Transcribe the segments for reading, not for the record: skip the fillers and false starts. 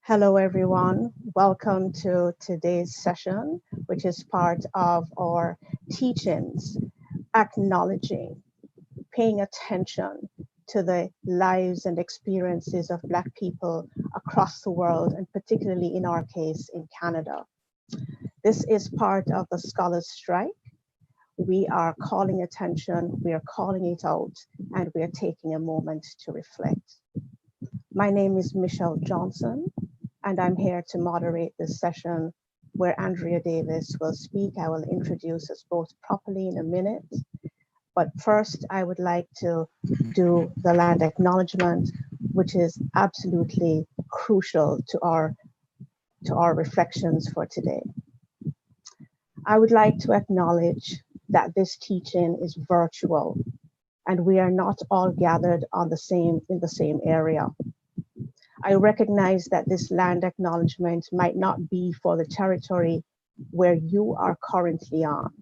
Hello, everyone. Welcome to today's session, which is part of our teachings, acknowledging, paying attention to the lives and experiences of Black people across the world, and particularly in our case, in Canada. This is part of the Scholars Strike. We are calling attention, we are calling it out, and we are taking a moment to reflect. My name is Michele Johnson, and I'm here to moderate this session where Andrea Davis will speak. I will introduce us both properly in a minute. But first, I would like to do the land acknowledgement, which is absolutely crucial to our reflections for today. I would like to acknowledge that this teaching is virtual, and we are not all gathered in the same area. I recognize that this land acknowledgement might not be for the territory where you are currently on.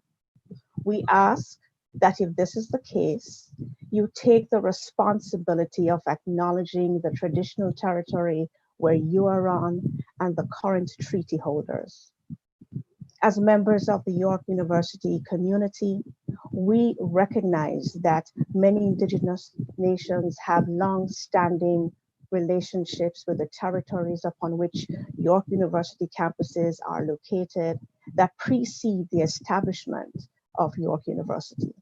We ask that if this is the case, you take the responsibility of acknowledging the traditional territory where you are on and the current treaty holders. As members of the York University community, we recognize that many Indigenous nations have long-standing relationships with the territories upon which York University campuses are located that precede the establishment of York University.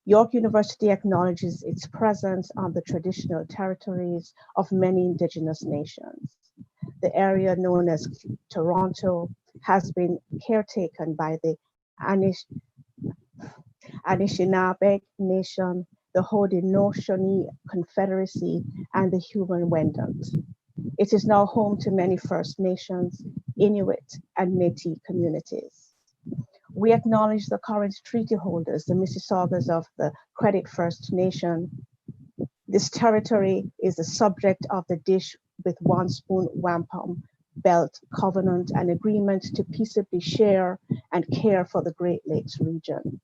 York University acknowledges its presence on the traditional territories of many Indigenous nations. The area known as Toronto has been caretaken by the Anishinaabe Nation, the Haudenosaunee Confederacy, and the Huron-Wendat. It is now home to many First Nations, Inuit, and Métis communities. We acknowledge the current treaty holders, the Mississaugas of the Credit First Nation. This territory is the subject of the Dish with One Spoon Wampum Belt Covenant, an agreement to peaceably share and care for the Great Lakes region.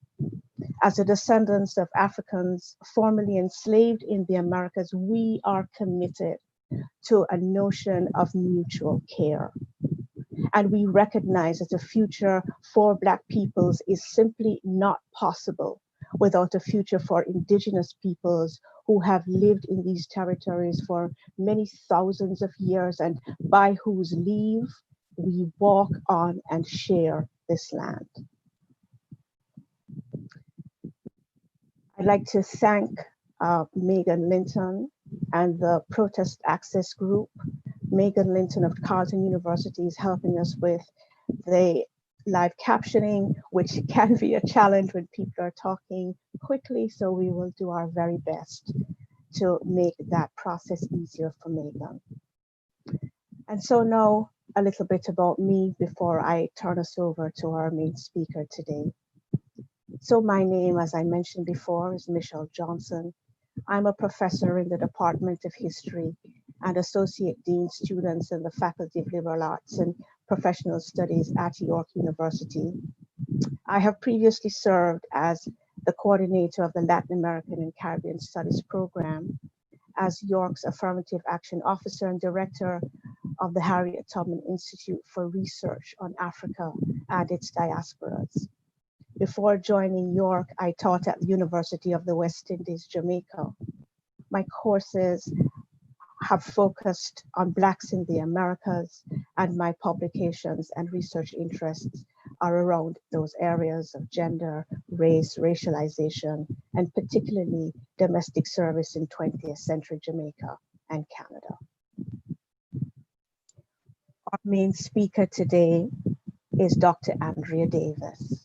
As the descendants of Africans formerly enslaved in the Americas, we are committed to a notion of mutual care. And we recognize that the future for Black peoples is simply not possible without a future for Indigenous peoples who have lived in these territories for many thousands of years and by whose leave we walk on and share this land. I'd like to thank Megan Linton and the Protest Access Group. Megan Linton of Carleton University is helping us with the live captioning, which can be a challenge when people are talking quickly, so we will do our very best to make that process easier for Megan. And so now a little bit about me before I turn us over to our main speaker today. So my name, as I mentioned before, is Michele Johnson. I'm a professor in the Department of History and Associate Dean Students in the Faculty of Liberal Arts and Professional Studies at York University. I have previously served as the coordinator of the Latin American and Caribbean Studies program, as York's Affirmative Action Officer and Director of the Harriet Tubman Institute for Research on Africa and its Diasporas. Before joining York, I taught at the University of the West Indies, Jamaica. My courses have focused on Blacks in the Americas, and my publications and research interests are around those areas of gender, race, racialization, and particularly domestic service in 20th century Jamaica and Canada. Our main speaker today is Dr. Andrea Davis.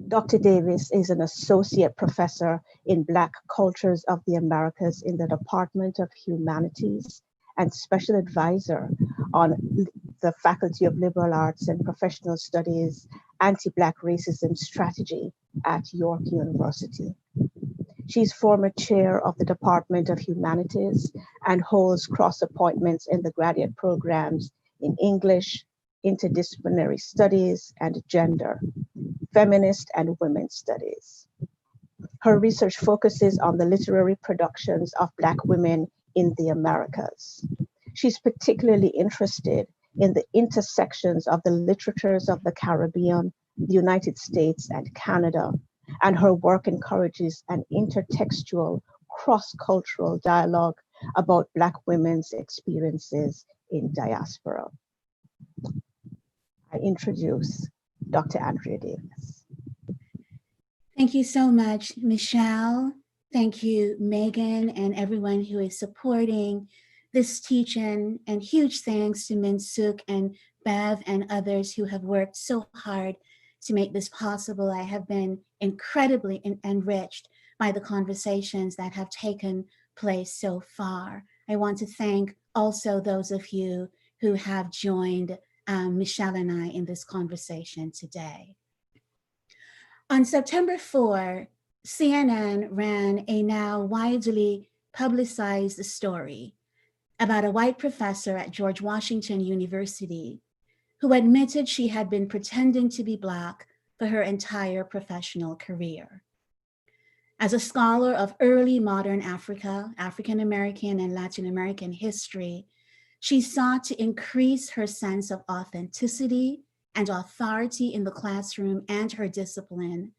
Dr. Davis is an associate professor in Black Cultures of the Americas in the Department of Humanities and special advisor on the Faculty of Liberal Arts and Professional Studies Anti-Black Racism Strategy at York University. She's former chair of the Department of Humanities and holds cross appointments in the graduate programs in English, Interdisciplinary Studies, and Gender, Feminist and Women's Studies. Her research focuses on the literary productions of Black women in the Americas. She's particularly interested in the intersections of the literatures of the Caribbean, the United States, and Canada, and her work encourages an intertextual, cross-cultural dialogue about Black women's experiences in diaspora. I introduce Dr. Andrea Davis. Thank you so much, Michele. Thank you, Megan, and everyone who is supporting this teaching, and huge thanks to Minsuk and Bev and others who have worked so hard to make this possible. I have been incredibly enriched by the conversations that have taken place so far. I want to thank also those of you who have joined Michele and I in this conversation today. On September 4, CNN ran a now widely publicized story about a white professor at George Washington University who admitted she had been pretending to be Black for her entire professional career. As a scholar of early modern Africa, African American and Latin American history, she sought to increase her sense of authenticity and authority in the classroom and her discipline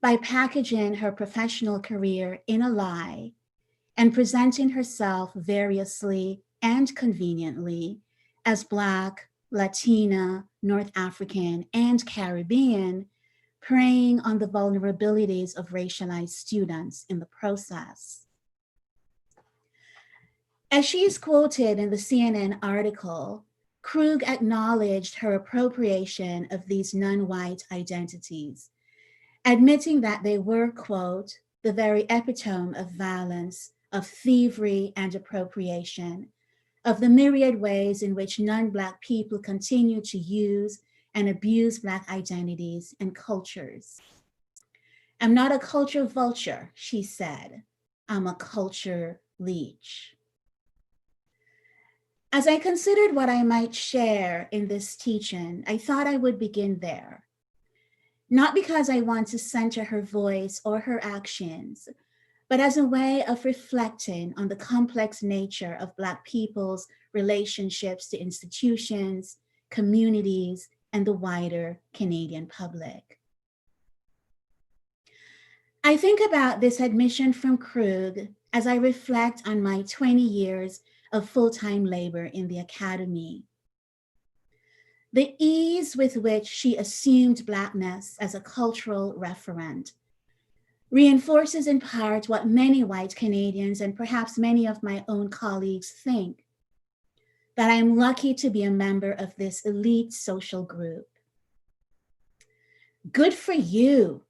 by packaging her professional career in a lie and presenting herself variously and conveniently as Black, Latina, North African, and Caribbean, preying on the vulnerabilities of racialized students in the process. As she is quoted in the CNN article, Krug acknowledged her appropriation of these non-white identities, admitting that they were, quote, the very epitome of violence, of thievery and appropriation, of the myriad ways in which non-Black people continue to use and abuse Black identities and cultures. I'm not a culture vulture, she said. I'm a culture leech. As I considered what I might share in this teaching, I thought I would begin there. Not because I want to center her voice or her actions, but as a way of reflecting on the complex nature of Black people's relationships to institutions, communities, and the wider Canadian public. I think about this admission from Krug as I reflect on my 20 years of full-time labor in the academy. The ease with which she assumed Blackness as a cultural referent reinforces in part what many white Canadians and perhaps many of my own colleagues think, that I'm lucky to be a member of this elite social group. Good for you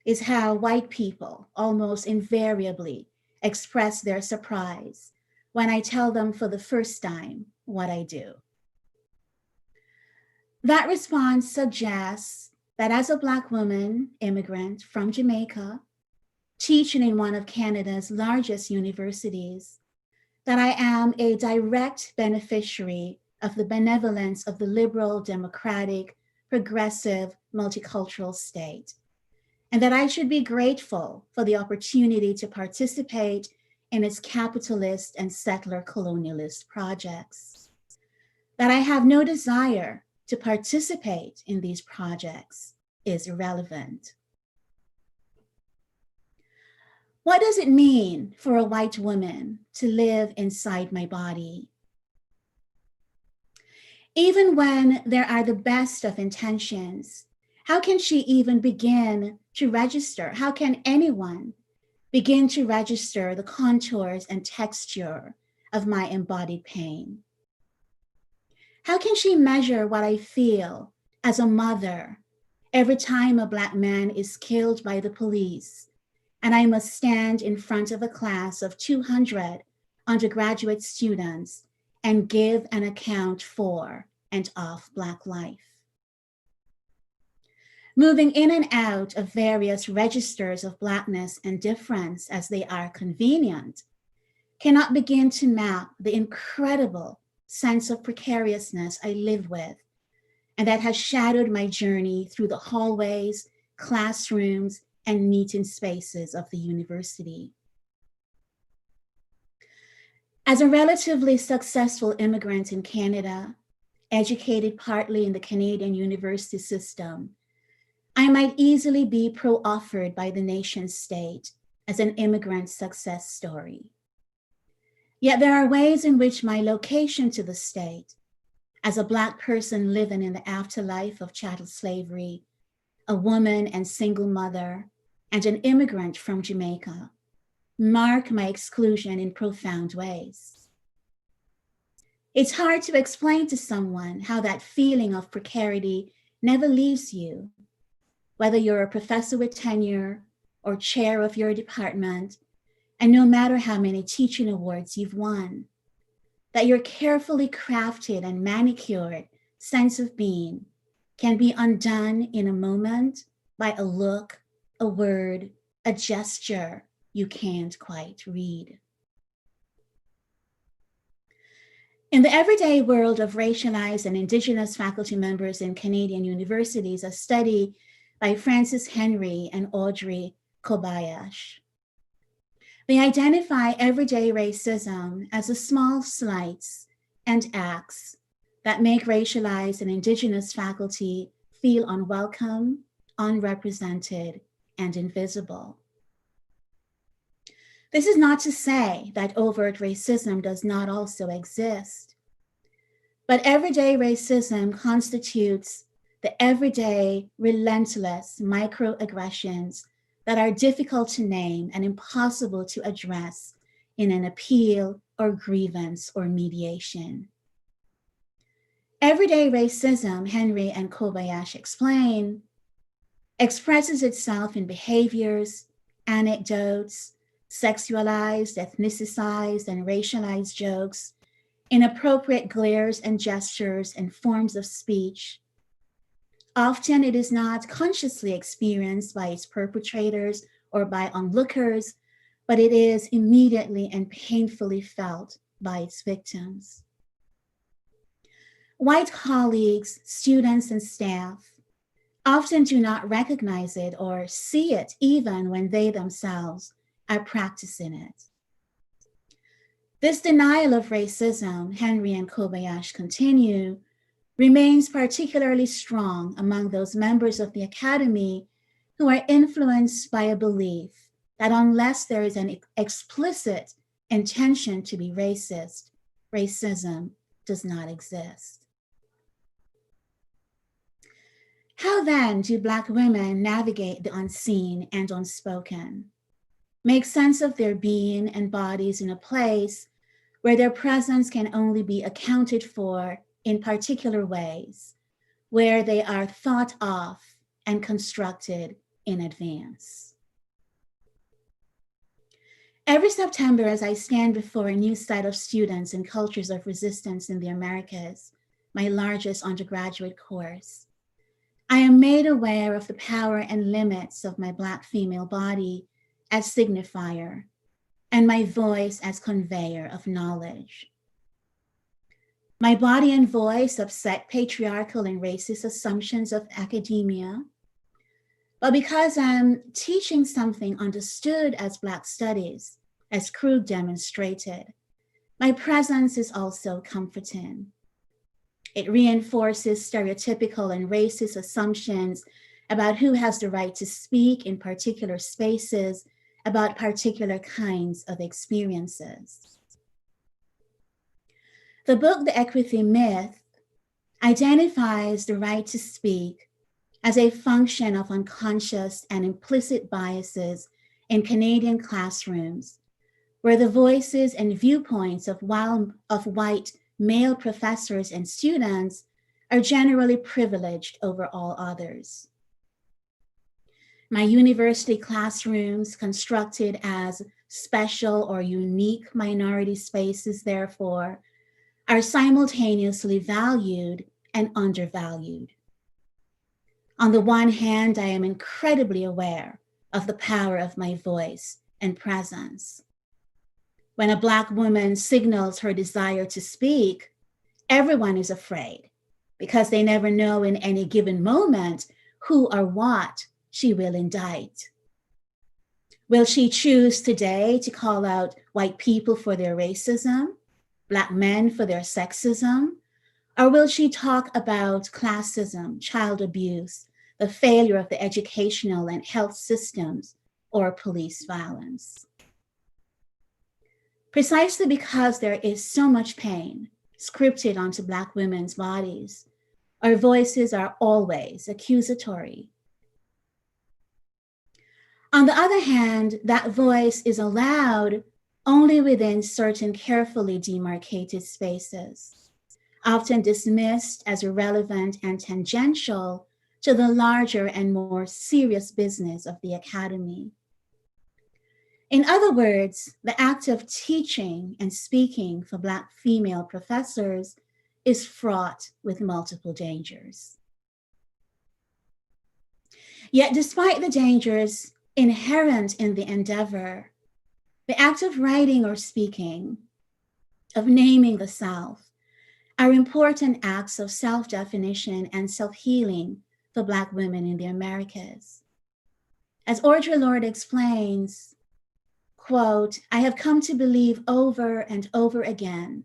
is how white people almost invariably express their surprise when I tell them for the first time what I do. That response suggests that as a Black woman immigrant from Jamaica, teaching in one of Canada's largest universities, that I am a direct beneficiary of the benevolence of the liberal, democratic, progressive, multicultural state, and that I should be grateful for the opportunity to participate in its capitalist and settler colonialist projects, that I have no desire to participate in these projects is irrelevant. What does it mean for a white woman to live inside my body? Even when there are the best of intentions, how can she even begin to register? How can anyone begin to register the contours and texture of my embodied pain? How can she measure what I feel as a mother every time a Black man is killed by the police and I must stand in front of a class of 200 undergraduate students and give an account for and of Black life? Moving in and out of various registers of Blackness and difference as they are convenient cannot begin to map the incredible sense of precariousness I live with, and that has shadowed my journey through the hallways, classrooms, and meeting spaces of the university. As a relatively successful immigrant in Canada, educated partly in the Canadian university system, I might easily be pro-offered by the nation state as an immigrant success story. Yet there are ways in which my location to the state, as a Black person living in the afterlife of chattel slavery, a woman and single mother, and an immigrant from Jamaica, mark my exclusion in profound ways. It's hard to explain to someone how that feeling of precarity never leaves you, whether you're a professor with tenure or chair of your department, and no matter how many teaching awards you've won, that your carefully crafted and manicured sense of being can be undone in a moment by a look, a word, a gesture you can't quite read. In the everyday world of racialized and Indigenous faculty members in Canadian universities, a study by Francis Henry and Audrey Kobayashi, they identify everyday racism as the small slights and acts that make racialized and Indigenous faculty feel unwelcome, unrepresented, and invisible. This is not to say that overt racism does not also exist, but everyday racism constitutes the everyday, relentless microaggressions that are difficult to name and impossible to address in an appeal or grievance or mediation. Everyday racism, Henry and Kobayashi explain, expresses itself in behaviors, anecdotes, sexualized, ethnicized, and racialized jokes, inappropriate glares and gestures and forms of speech. Often it is not consciously experienced by its perpetrators or by onlookers, but it is immediately and painfully felt by its victims. White colleagues, students, and staff often do not recognize it or see it even when they themselves are practicing it. This denial of racism, Henry and Kobayashi continue, remains particularly strong among those members of the academy who are influenced by a belief that unless there is an explicit intention to be racist, racism does not exist. How then do Black women navigate the unseen and unspoken, make sense of their being and bodies in a place where their presence can only be accounted for in particular ways, where they are thought of and constructed in advance? Every September, as I stand before a new set of students in Cultures of Resistance in the Americas, my largest undergraduate course, I am made aware of the power and limits of my Black female body as signifier and my voice as conveyor of knowledge. My body and voice upset patriarchal and racist assumptions of academia, but because I'm teaching something understood as Black studies, as Krug demonstrated, my presence is also comforting. It reinforces stereotypical and racist assumptions about who has the right to speak in particular spaces about particular kinds of experiences. The book, The Equity Myth, identifies the right to speak as a function of unconscious and implicit biases in Canadian classrooms, where the voices and viewpoints of white male professors and students are generally privileged over all others. My university classrooms, constructed as special or unique minority spaces, therefore, are simultaneously valued and undervalued. On the one hand, I am incredibly aware of the power of my voice and presence. When a Black woman signals her desire to speak, everyone is afraid because they never know in any given moment who or what she will indict. Will she choose today to call out white people for their racism, Black men for their sexism? Or will she talk about classism, child abuse, the failure of the educational and health systems, or police violence? Precisely because there is so much pain scripted onto Black women's bodies, our voices are always accusatory. On the other hand, that voice is allowed only within certain carefully demarcated spaces, often dismissed as irrelevant and tangential to the larger and more serious business of the academy. In other words, the act of teaching and speaking for Black female professors is fraught with multiple dangers. Yet despite the dangers inherent in the endeavor, the act of writing or speaking, of naming the self, are important acts of self-definition and self-healing for Black women in the Americas. As Audre Lorde explains, quote, "I have come to believe over and over again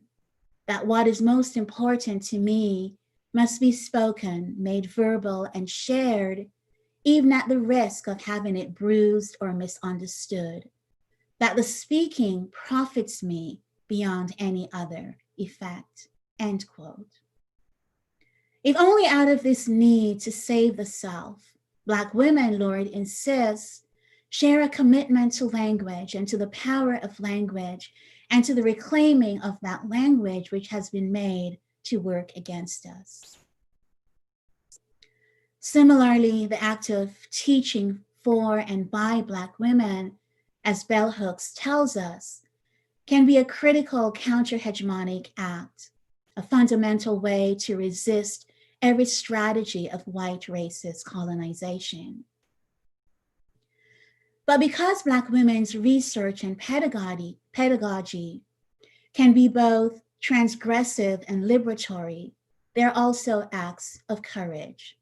that what is most important to me must be spoken, made verbal, and shared, even at the risk of having it bruised or misunderstood, that the speaking profits me beyond any other effect," end quote. If only out of this need to save the self, Black women, Lorde insists, share a commitment to language and to the power of language and to the reclaiming of that language which has been made to work against us. Similarly, the act of teaching for and by Black women, as Bell Hooks tells us, can be a critical counter-hegemonic act, a fundamental way to resist every strategy of white racist colonization. But because Black women's research and pedagogy can be both transgressive and liberatory, they're also acts of courage.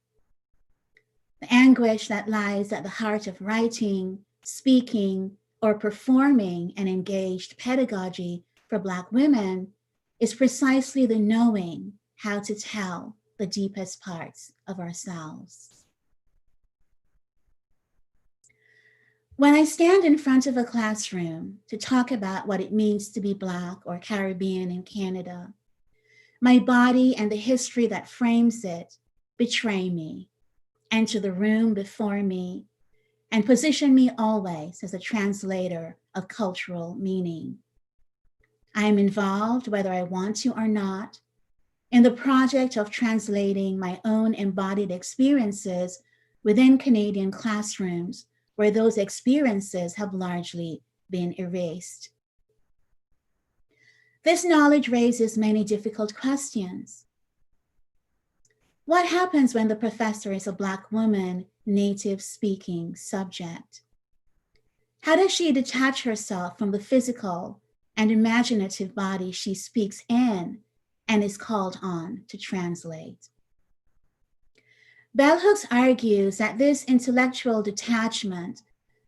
The anguish that lies at the heart of writing, speaking, or performing an engaged pedagogy for Black women is precisely the knowing how to tell the deepest parts of ourselves. When I stand in front of a classroom to talk about what it means to be Black or Caribbean in Canada, my body and the history that frames it betray me, enter the room before me, and position me always as a translator of cultural meaning. I am involved, whether I want to or not, in the project of translating my own embodied experiences within Canadian classrooms where those experiences have largely been erased. This knowledge raises many difficult questions. What happens when the professor is a Black woman, native-speaking subject? How does she detach herself from the physical and imaginative body she speaks in and is called on to translate? Bell Hooks argues that this intellectual detachment,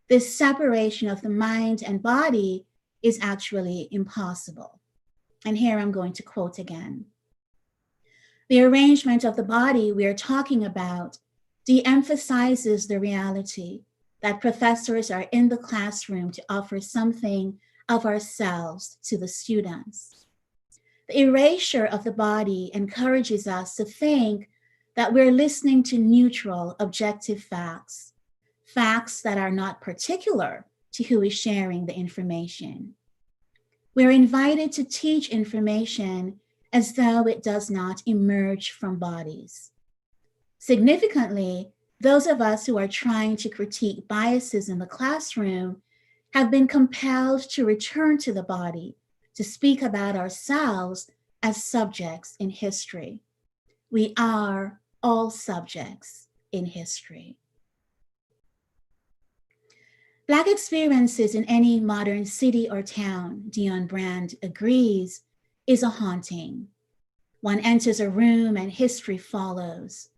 this separation of the mind and body, is actually impossible. And here I'm going to quote again. The arrangement of the body we are talking about de-emphasizes the reality that professors are in the classroom to offer something of ourselves to the students. The erasure of the body encourages us to think that we're listening to neutral, objective facts, facts that are not particular to who is sharing the information. We're invited to teach information as though it does not emerge from bodies. Significantly, those of us who are trying to critique biases in the classroom have been compelled to return to the body to speak about ourselves as subjects in history. We are all subjects in history. Black experiences in any modern city or town, Dion Brand agrees, is a haunting. One enters a room and history follows.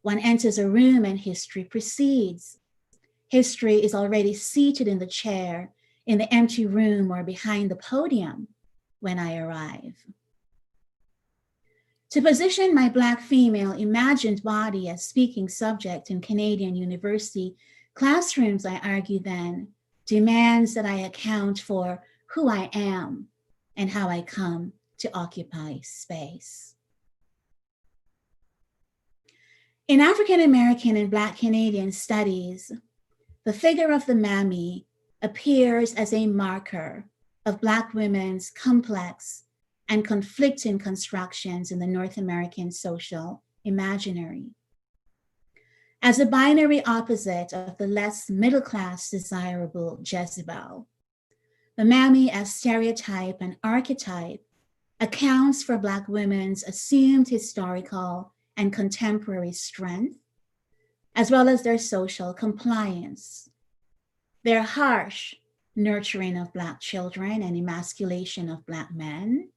One enters a room and history precedes. History is already seated in the chair in the empty room or behind the podium when I arrive. To position my Black female imagined body as speaking subject in Canadian university classrooms, I argue then, demands that I account for who I am and how I come to occupy space. In African American and Black Canadian studies, the figure of the mammy appears as a marker of Black women's complex and conflicting constructions in the North American social imaginary. As a binary opposite of the less middle-class desirable Jezebel, the mammy as stereotype and archetype accounts for Black women's assumed historical and contemporary strength, as well as their social compliance. Their harsh nurturing of Black children and emasculation of Black men,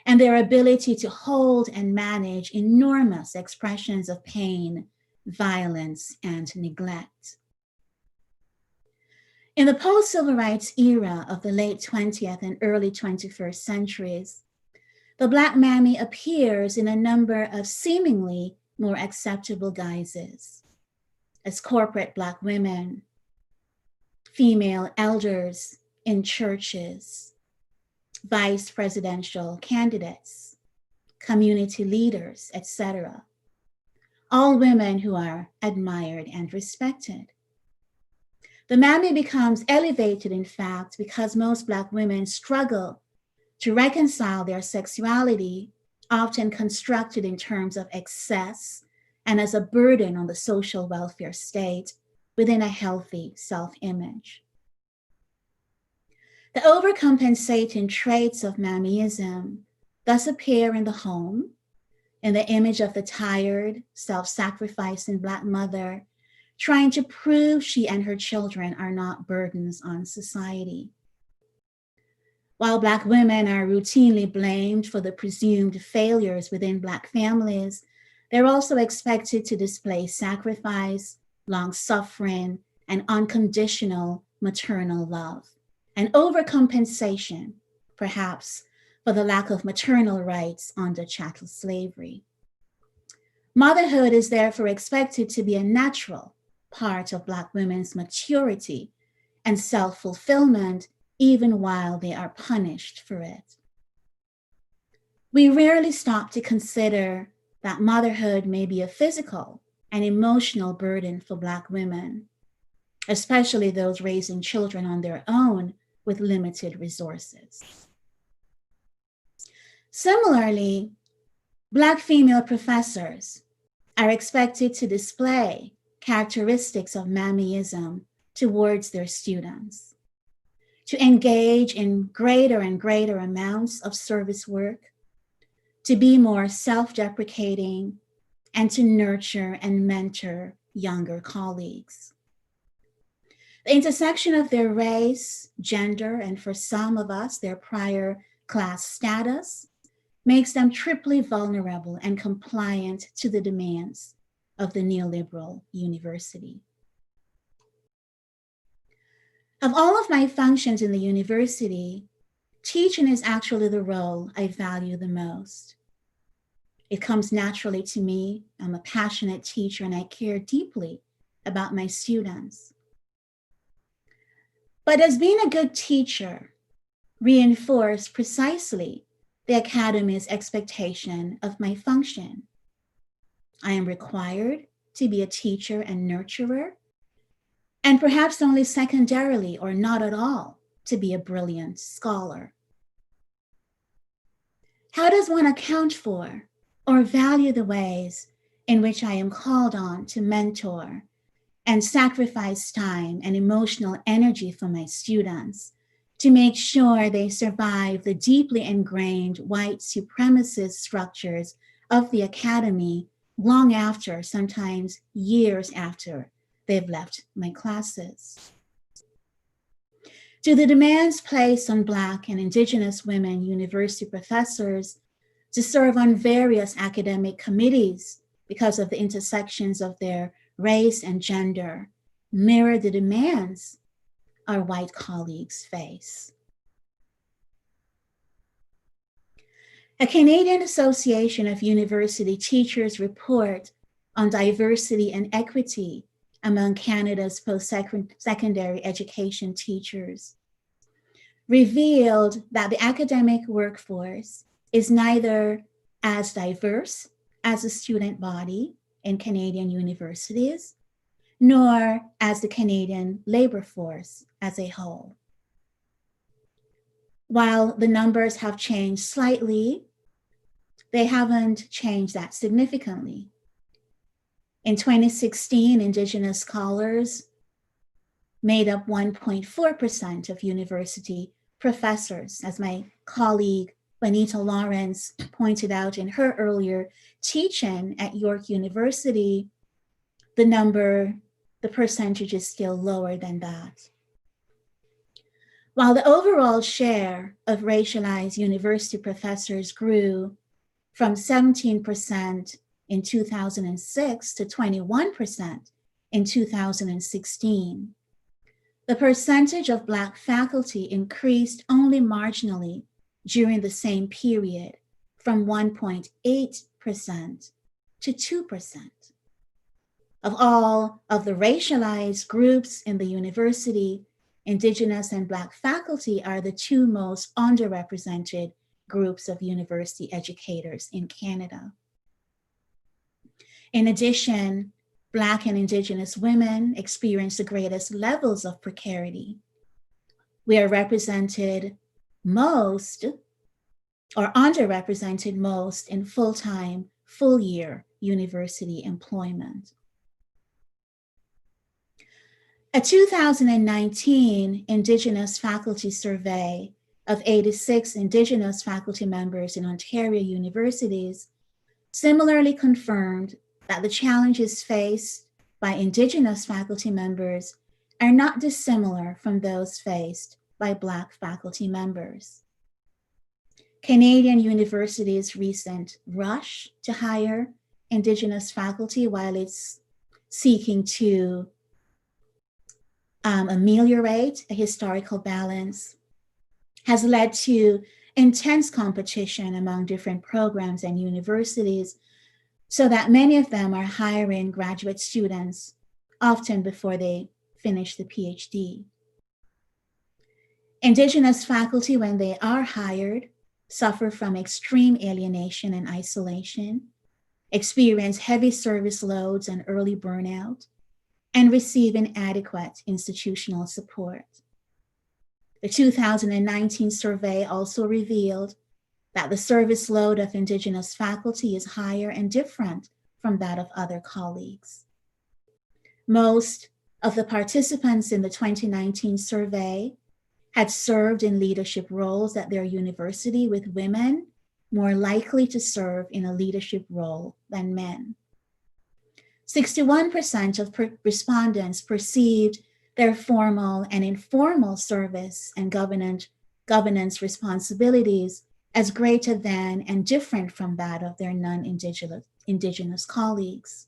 and their ability to hold and manage enormous expressions of pain, violence, and neglect. In the post-civil rights era of the late 20th and early 21st centuries, the Black mammy appears in a number of seemingly more acceptable guises, as corporate Black women, female elders in churches, vice presidential candidates, community leaders, etc. All women who are admired and respected. The mammy becomes elevated, in fact, because most Black women struggle to reconcile their sexuality, often constructed in terms of excess and as a burden on the social welfare state, within a healthy self-image. The overcompensating traits of mammyism thus appear in the home, in the image of the tired, self-sacrificing Black mother, trying to prove she and her children are not burdens on society. While Black women are routinely blamed for the presumed failures within Black families, they're also expected to display sacrifice, long-suffering, and unconditional maternal love, and overcompensation, perhaps, for the lack of maternal rights under chattel slavery. Motherhood is therefore expected to be a natural part of Black women's maturity and self-fulfillment, even while they are punished for it. We rarely stop to consider that motherhood may be a physical and emotional burden for Black women, especially those raising children on their own with limited resources. Similarly, Black female professors are expected to display characteristics of mammyism towards their students, to engage in greater and greater amounts of service work, to be more self-deprecating, and to nurture and mentor younger colleagues. The intersection of their race, gender, and for some of us, their prior class status, makes them triply vulnerable and compliant to the demands of the neoliberal university. Of all of my functions in the university, teaching is actually the role I value the most. It comes naturally to me. I'm a passionate teacher and I care deeply about my students. But as being a good teacher reinforced precisely the Academy's expectation of my function. I am required to be a teacher and nurturer, and perhaps only secondarily or not at all to be a brilliant scholar. How does one account for or value the ways in which I am called on to mentor and sacrifice time and emotional energy for my students to make sure they survive the deeply ingrained white supremacist structures of the Academy long after, sometimes years after, they've left my classes? Do the demands placed on Black and Indigenous women university professors to serve on various academic committees because of the intersections of their race and gender mirror the demands our white colleagues face. A Canadian Association of University Teachers report on diversity and equity among Canada's post-secondary education teachers revealed that the academic workforce is neither as diverse as the student body in Canadian universities, nor as the Canadian labor force as a whole. While the numbers have changed slightly, they haven't changed that significantly. In 2016, Indigenous scholars made up 1.4% of university professors, as my colleague Benita Lawrence pointed out in her earlier teaching at York University. The percentage is still lower than that. While the overall share of racialized university professors grew from 17% in 2006 to 21% in 2016, the percentage of Black faculty increased only marginally during the same period, from 1.8% to 2%. Of all of the racialized groups in the university, Indigenous and Black faculty are the two most underrepresented groups of university educators in Canada. In addition, Black and Indigenous women experience the greatest levels of precarity. We are represented most, or underrepresented most, in full-time, full-year university employment. A 2019 Indigenous faculty survey of 86 Indigenous faculty members in Ontario universities similarly confirmed that the challenges faced by Indigenous faculty members are not dissimilar from those faced by Black faculty members. Canadian universities' recent rush to hire Indigenous faculty while it's seeking to ameliorate a historical balance has led to intense competition among different programs and universities, so that many of them are hiring graduate students often before they finish the PhD. Indigenous faculty, when they are hired, suffer from extreme alienation and isolation, experience heavy service loads and early burnout, and receive inadequate institutional support. The 2019 survey also revealed that the service load of Indigenous faculty is higher and different from that of other colleagues. Most of the participants in the 2019 survey had served in leadership roles at their university, with women more likely to serve in a leadership role than men. 61% of respondents perceived their formal and informal service and governance responsibilities as greater than and different from that of their non-Indigenous colleagues.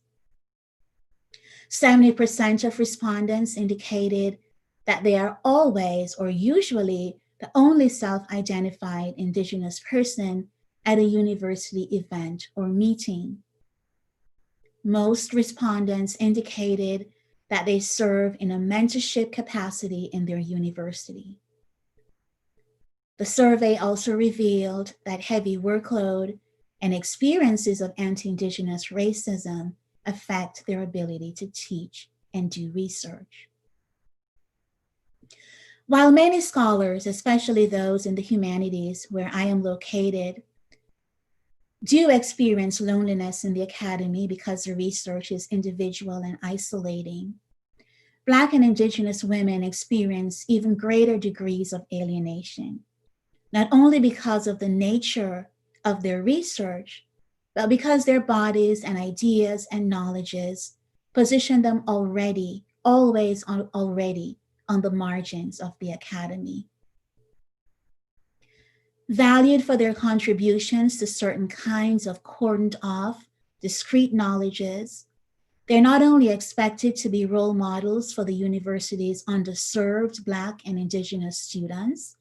70% of respondents indicated that they are always or usually the only self-identified Indigenous person at a university event or meeting. Most respondents indicated that they serve in a mentorship capacity in their university. The survey also revealed that heavy workload and experiences of anti-Indigenous racism affect their ability to teach and do research. While many scholars, especially those in the humanities where I am located, do experience loneliness in the academy because the research is individual and isolating, Black and Indigenous women experience even greater degrees of alienation, not only because of the nature of their research, but because their bodies and ideas and knowledges position them already on the margins of the academy. Valued for their contributions to certain kinds of cordoned off, discrete knowledges, They're not only expected to be role models for the university's underserved Black and Indigenous students,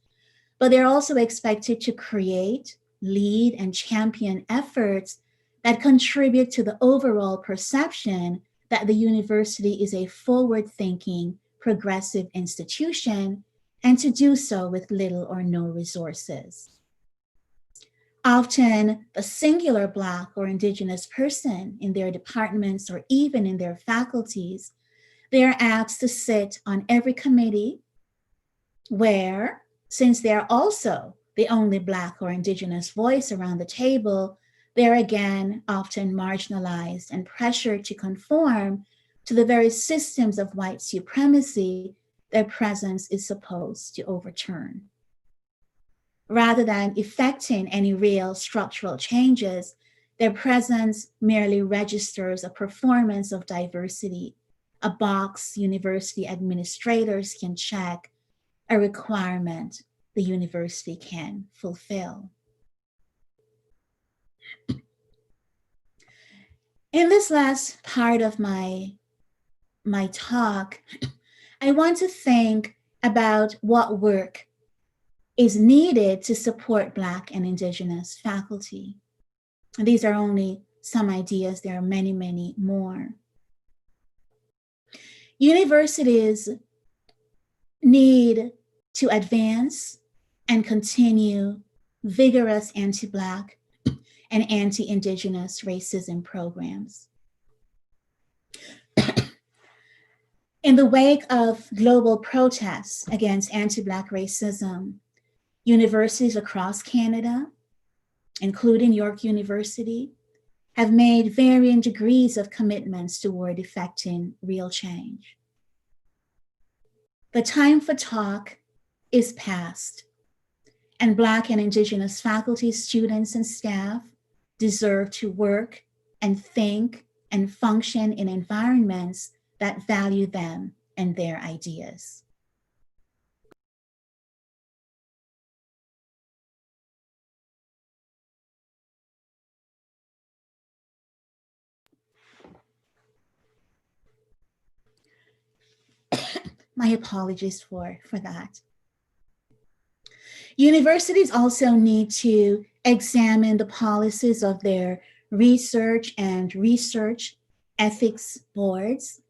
but they're also expected to create, lead, and champion efforts that contribute to the overall perception that the university is a forward-thinking, progressive institution, and to do so with little or no resources. Often, the singular Black or Indigenous person in their departments or even in their faculties, they are asked to sit on every committee where, since they're also the only Black or Indigenous voice around the table, they're again often marginalized and pressured to conform to the very systems of white supremacy their presence is supposed to overturn. Rather than effecting any real structural changes, their presence merely registers a performance of diversity, a box university administrators can check, a requirement the university can fulfill. In this last part of my talk, I want to think about what work is needed to support Black and Indigenous faculty. And these are only some ideas. There are many, many more. Universities need to advance and continue vigorous anti-Black and anti-Indigenous racism programs. In the wake of global protests against anti-Black racism, universities across Canada, including York University, have made varying degrees of commitments toward effecting real change. The time for talk is past, and Black and Indigenous faculty, students, and staff deserve to work and think and function in environments that value them and their ideas. My apologies for that. Universities also need to examine the policies of their research and research ethics boards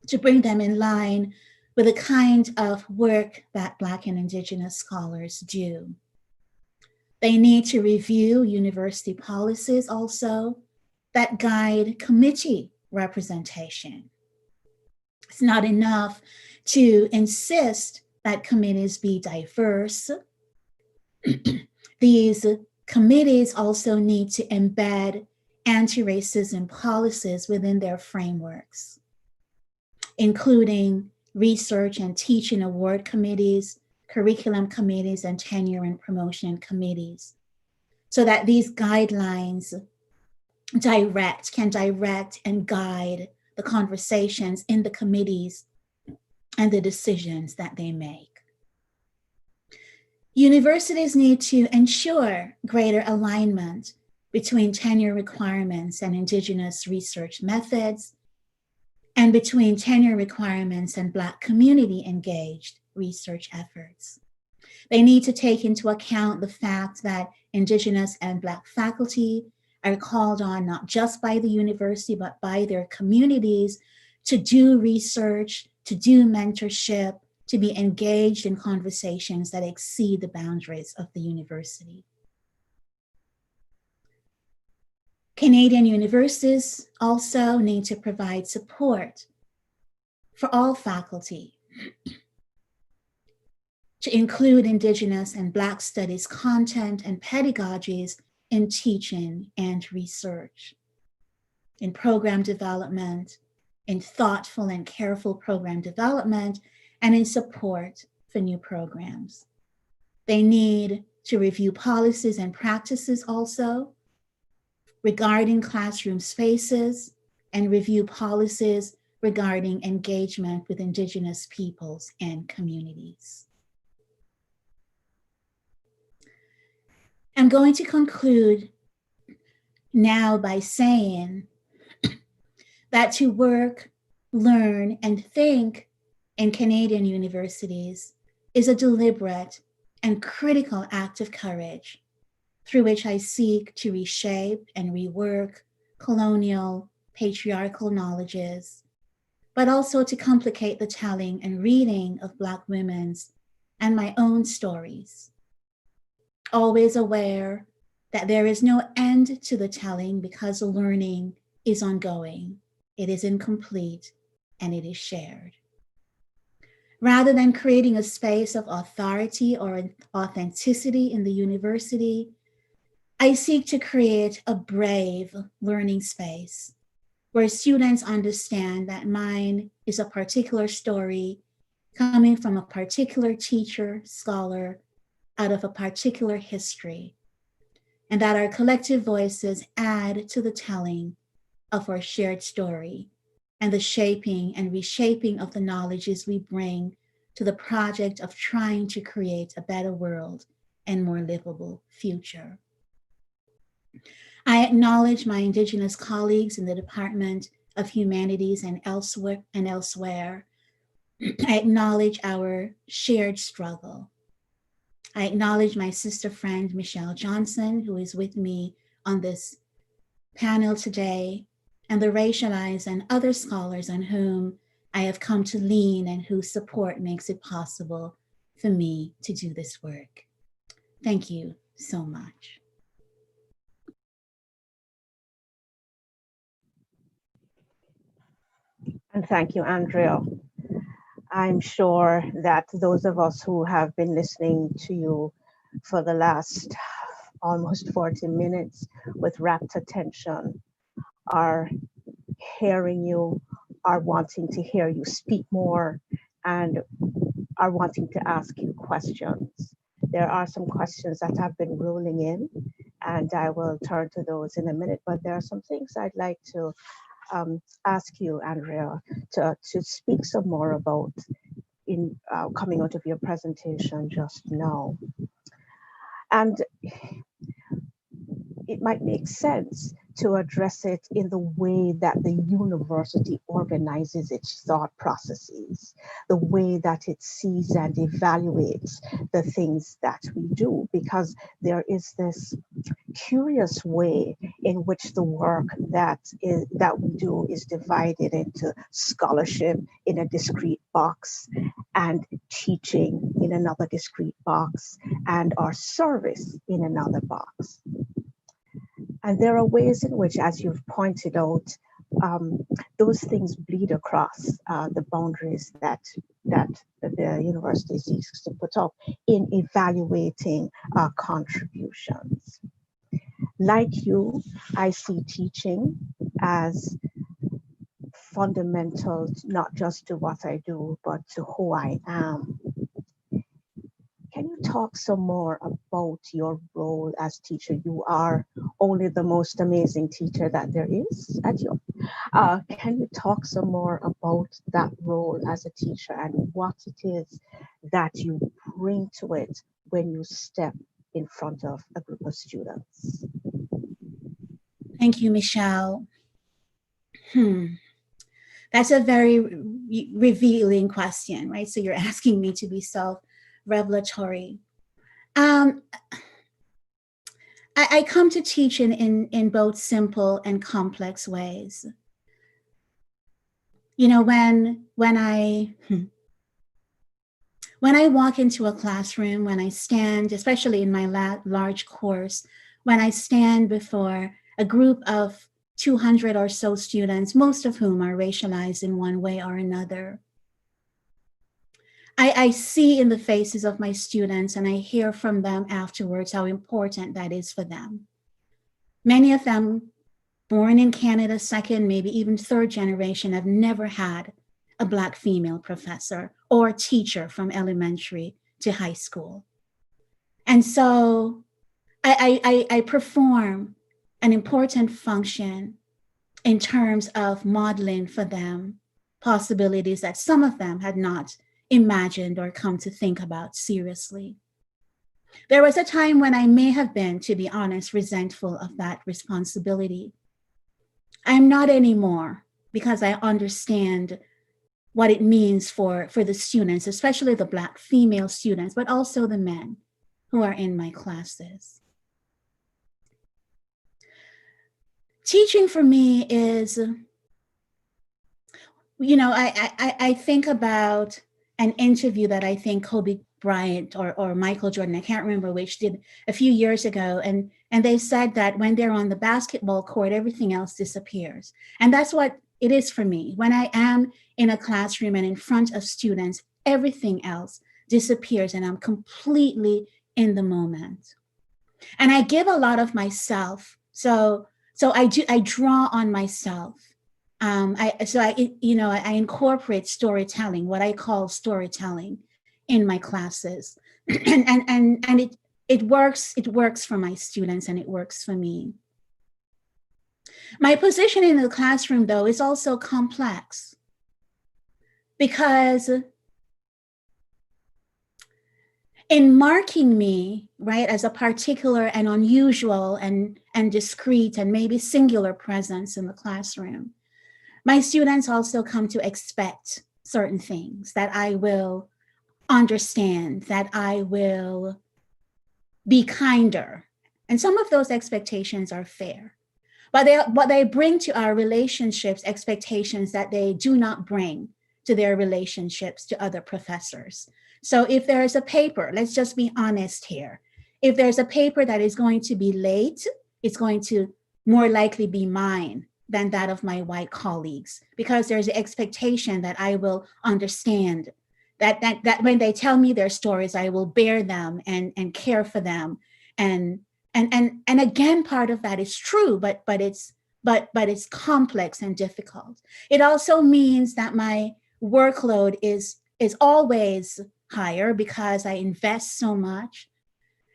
to bring them in line with the kind of work that Black and Indigenous scholars do. They need to review university policies also that guide committee representation. It's not enough to insist that committees be diverse. These committees also need to embed anti-racism policies within their frameworks, including research and teaching award committees, curriculum committees, and tenure and promotion committees, so that these guidelines can direct and guide the conversations in the committees and the decisions that they make. Universities need to ensure greater alignment between tenure requirements and Indigenous research methods, and between tenure requirements and Black community engaged research efforts. They need to take into account the fact that Indigenous and Black faculty are called on not just by the university, but by their communities to do research, to do mentorship, to be engaged in conversations that exceed the boundaries of the university. Canadian universities also need to provide support for all faculty to include Indigenous and Black studies content and pedagogies in teaching and research, in program development, in thoughtful and careful program development, and in support for new programs. They need to review policies and practices also regarding classroom spaces, and review policies regarding engagement with Indigenous peoples and communities. I'm going to conclude now by saying that to work, learn, and think in Canadian universities is a deliberate and critical act of courage through which I seek to reshape and rework colonial, patriarchal knowledges, but also to complicate the telling and reading of Black women's and my own stories. Always aware that there is no end to the telling because the learning is ongoing, it is incomplete, and it is shared. Rather than creating a space of authority or authenticity in the university, I seek to create a brave learning space where students understand that mine is a particular story coming from a particular teacher, scholar, out of a particular history, and that our collective voices add to the telling of our shared story and the shaping and reshaping of the knowledges we bring to the project of trying to create a better world and more livable future. I acknowledge my Indigenous colleagues in the Department of Humanities and elsewhere. I acknowledge our shared struggle. I acknowledge my sister friend, Michele Johnson, who is with me on this panel today, and the racialized and other scholars on whom I have come to lean and whose support makes it possible for me to do this work. Thank you so much. And thank you, Andrea. I'm sure that those of us who have been listening to you for the last almost 40 minutes with rapt attention are hearing you, are wanting to hear you speak more, and are wanting to ask you questions. There are some questions that have been rolling in, and I will turn to those in a minute, but there are some things I'd like to ask you, Andrea, to speak some more about in coming out of your presentation just now. And it might make sense to address it in the way that the university organizes its thought processes, the way that it sees and evaluates the things that we do, because there is this curious way in which the work that we do is divided into scholarship in a discrete box and teaching in another discrete box and our service in another box. And there are ways in which, as you've pointed out, those things bleed across the boundaries that the university seeks to put up in evaluating contributions. Like you, I see teaching as fundamental, not just to what I do, but to who I am. Can you talk some more about your role as teacher? You are only the most amazing teacher that there is at your. Can you talk some more about that role as a teacher and what it is that you bring to it when you step in front of a group of students? Thank you, Michele. That's a very revealing question, right? So you're asking me to be self-revelatory. I come to teach in both simple and complex ways. You know, when I walk into a classroom, when I stand, especially in my large course, when I stand before a group of 200 or so students, most of whom are racialized in one way or another, I see in the faces of my students and I hear from them afterwards how important that is for them. Many of them, born in Canada, second, maybe even third generation, have never had a Black female professor or teacher from elementary to high school. And so I perform an important function in terms of modeling for them possibilities that some of them had not imagined or come to think about seriously. There was a time when I may have been, to be honest, resentful of that responsibility. I'm not anymore, because I understand what it means for the students, especially the Black female students, but also the men who are in my classes. Teaching for me is, I think about an interview that I think Kobe Bryant or Michael Jordan, I can't remember which, did a few years ago. And they said that when they're on the basketball court, everything else disappears. And that's what it is for me. When I am in a classroom and in front of students, everything else disappears and I'm completely in the moment. And I give a lot of myself. So I draw on myself. I incorporate storytelling, what I call storytelling, in my classes, and it works for my students and it works for me. My position in the classroom, though, is also complex because in marking me, right, as a particular and unusual and discrete and maybe singular presence in the classroom, my students also come to expect certain things that I will understand, that I will be kinder. And some of those expectations are fair. But they bring to our relationships expectations that they do not bring to their relationships to other professors. So if there is a paper, let's just be honest here. If there's a paper that is going to be late, it's going to more likely be mine than that of my white colleagues, because there's an expectation that I will understand, that when they tell me their stories, I will bear them and care for them. And again, part of that is true, but it's complex and difficult. It also means that my workload is always higher because I invest so much,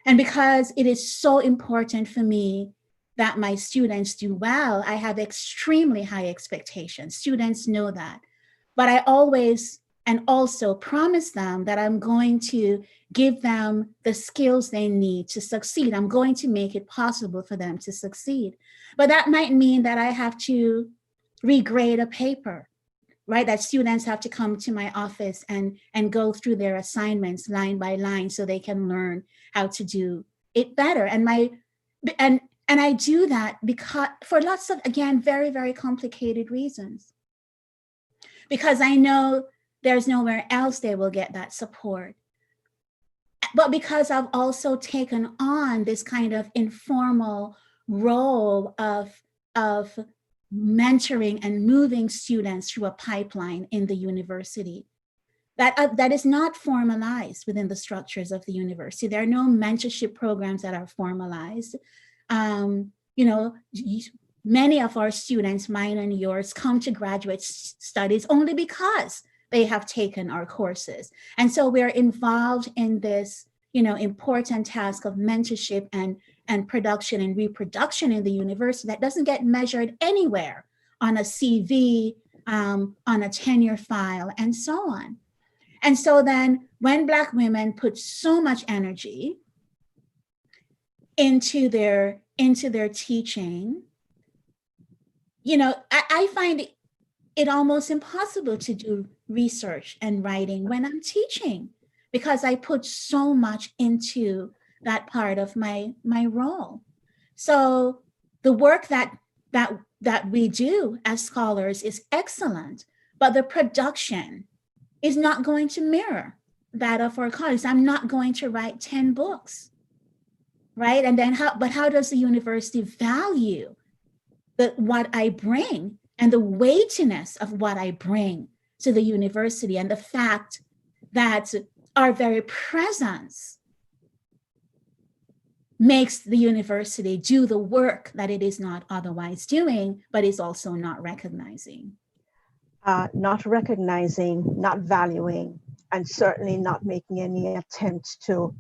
and because it is so important for me that my students do well. I have extremely high expectations. Students know that. But I always and also promise them that I'm going to give them the skills they need to succeed. I'm going to make it possible for them to succeed. But that might mean that I have to regrade a paper, right? That students have to come to my office and go through their assignments line by line so they can learn how to do it better. And I do that because for lots of, again, very, very complicated reasons. Because I know there's nowhere else they will get that support. But because I've also taken on this kind of informal role of mentoring and moving students through a pipeline in the university that is not formalized within the structures of the university. There are no mentorship programs that are formalized. Many of our students, mine and yours, come to graduate studies only because they have taken our courses. And so we're involved in this, important task of mentorship and production and reproduction in the university that doesn't get measured anywhere on a CV, on a tenure file, and so on. And so then when Black women put so much energy into their teaching, I find it almost impossible to do research and writing when I'm teaching, because I put so much into that part of my role. So the work that we do as scholars is excellent, but the production is not going to mirror that of our colleagues. I'm not going to write 10 books, right? And then how does the university value what I bring and the weightiness of what I bring to the university, and the fact that our very presence makes the university do the work that it is not otherwise doing, but is also not recognizing. Not recognizing, not valuing, and certainly not making any attempt to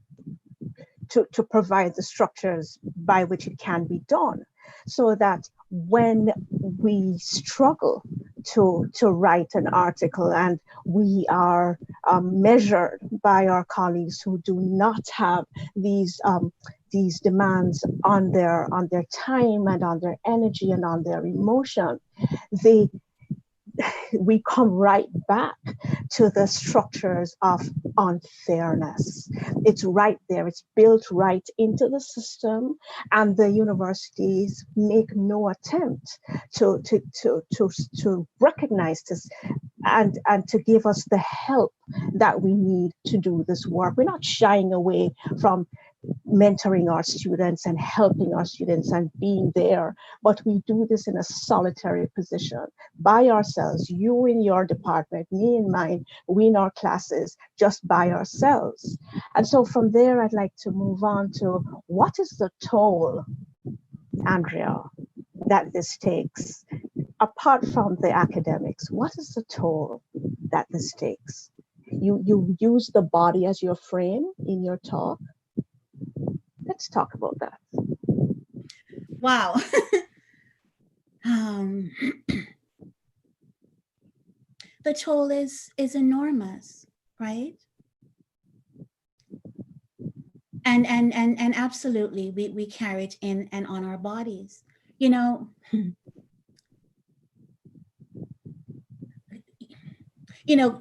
provide the structures by which it can be done, so that when we struggle to write an article and we are measured by our colleagues who do not have these demands on their time and on their energy and on their emotion, we come right back to the structures of unfairness. It's right there, it's built right into the system, and the universities make no attempt to recognize this and to give us the help that we need to do this work. We're not shying away from mentoring our students and helping our students and being there, but we do this in a solitary position by ourselves. You in your department, me in mine, we in our classes, just by ourselves. And so from there, I'd like to move on to what is the toll, Andrea, that this takes? Apart from the academics, what is the toll that this takes? You use the body as your frame in your talk. Let's talk about that. Wow. um, the toll is enormous, right? And absolutely, we carry it in and on our bodies. You know,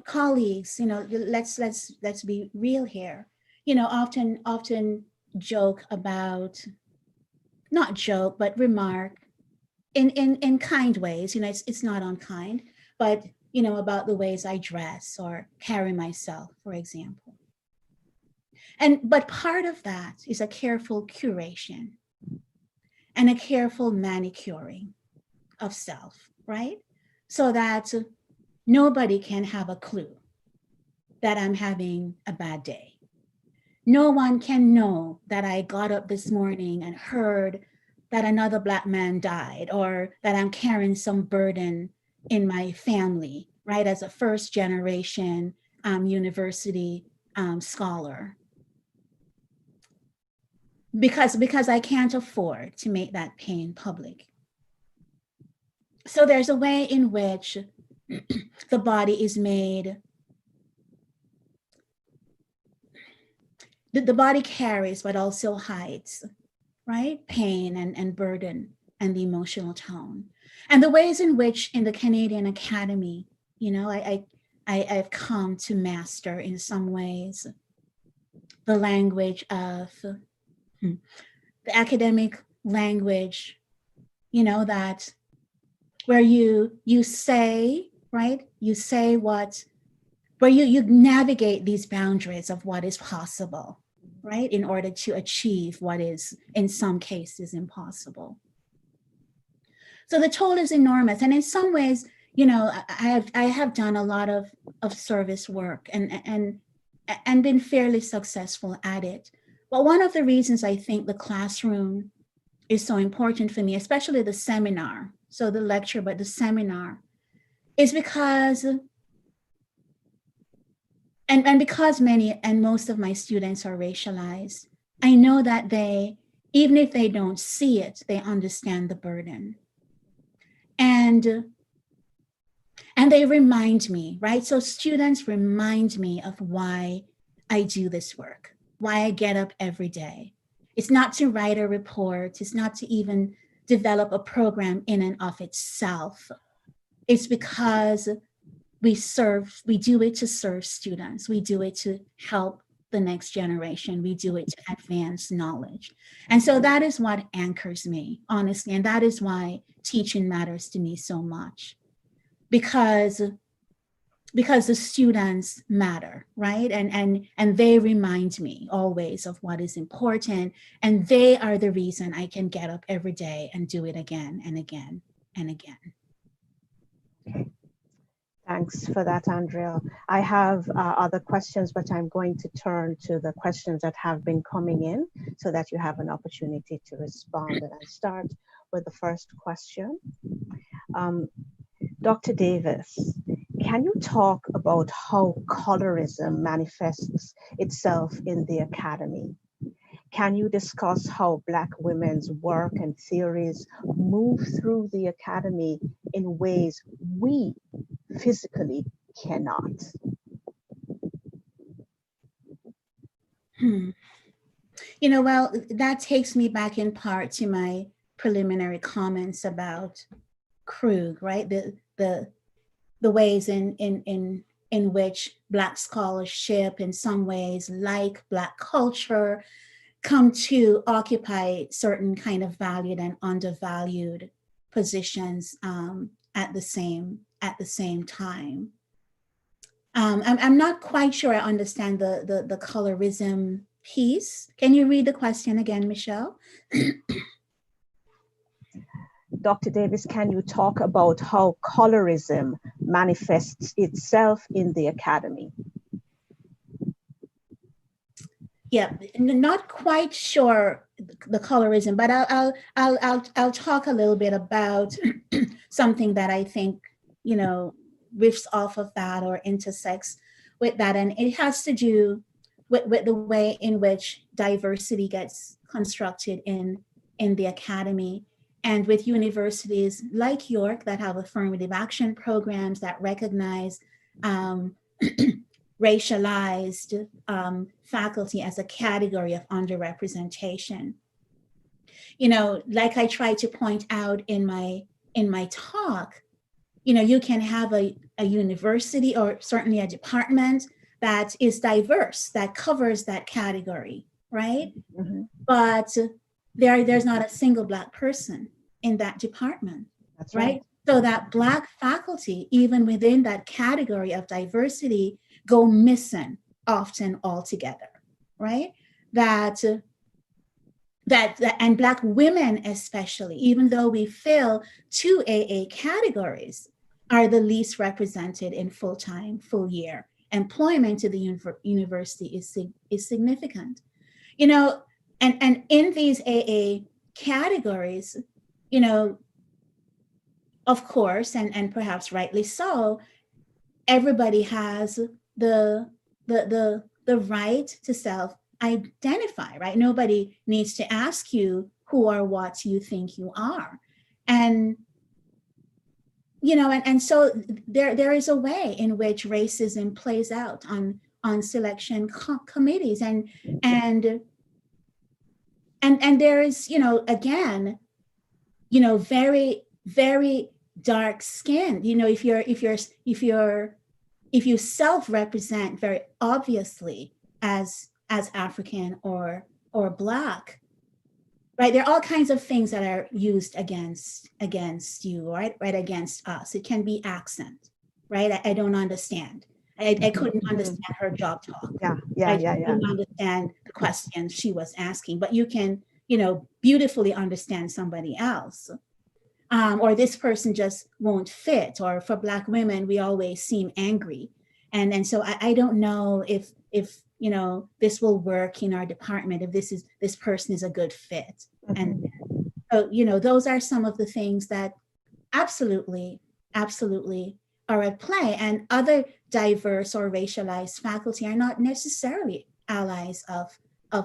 colleagues, let's be real here. Often joke about, not joke, but remark in kind ways. It's not unkind, but about the ways I dress or carry myself, for example. But part of that is a careful curation and a careful manicuring of self, right? So that nobody can have a clue that I'm having a bad day. No one can know that I got up this morning and heard that another Black man died, or that I'm carrying some burden in my family, right? As a first generation university scholar. Because I can't afford to make that pain public. So there's a way in which the body is made, the body carries but also hides, right? Pain and burden and the emotional tone. And the ways in which in the Canadian Academy, I've come to master in some ways the language of the academic language, that where you say, right? You say where you navigate these boundaries of what is possible, right? In order to achieve what is, in some cases, impossible. So the toll is enormous. And in some ways, I have done a lot of service work and been fairly successful at it. But one of the reasons I think the classroom is so important for me, especially the seminar, so the lecture, but the seminar, is because, and because many and most of my students are racialized, I know that they, even if they don't see it, they understand the burden. And they remind me, right? So students remind me of why I do this work, why I get up every day. It's not to write a report. It's not to even develop a program in and of itself. It's because we do it to serve students. We do it to help the next generation. We do it to advance knowledge. And so that is what anchors me, honestly. And that is why teaching matters to me so much. Because the students matter, right? And they remind me always of what is important. And they are the reason I can get up every day and do it again and again and again. Okay. Thanks for that, Andrea. I have other questions, but I'm going to turn to the questions that have been coming in so that you have an opportunity to respond. And I start with the first question. Dr. Davis, can you talk about how colorism manifests itself in the academy? Can you discuss how Black women's work and theories move through the academy in ways we physically cannot? Well, that takes me back in part to my preliminary comments about Krug, right? the ways in which Black scholarship, in some ways, like Black culture, come to occupy certain kind of valued and undervalued positions at the same time. I'm not quite sure I understand the colorism piece. Can you read the question again, Michele? Dr. Davis, can you talk about how colorism manifests itself in the academy? Yeah, not quite sure the colorism, but I'll talk a little bit about something that I think, you know, riffs off of that or intersects with that, and it has to do with the way in which diversity gets constructed in the academy, and with universities like York that have affirmative action programs that recognize racialized faculty as a category of underrepresentation. You know, like I tried to point out in my talk, you know, you can have a university or certainly a department that is diverse, that covers that category, right? Mm-hmm. But there's not a single Black person in that department. That's right. So that Black faculty, even within that category of diversity, go missing often altogether, right? That and Black women especially, even though we fill 2 AA categories, are the least represented in full-time, full-year employment to the university is significant. You know, and in these AA categories, you know, of course, and perhaps rightly so, everybody has the right to self-identify, right? Nobody needs to ask you who or what you think you are. And, you know, and so there is a way in which racism plays out on selection committees. And there is, you know, again, you know, very, very dark skinned, you know, if you self-represent very obviously as African or Black, right? There are all kinds of things that are used against you, right? Right, against us. It can be accent, right? I don't understand. I couldn't understand her job talk. I couldn't understand the questions she was asking, but you can, you know, beautifully understand somebody else. Or this person just won't fit, or for Black women, we always seem angry. And so I don't know if, you know, this will work in our department, if this person is a good fit. Mm-hmm. And so, you know, those are some of the things that absolutely are at play. And other diverse or racialized faculty are not necessarily allies of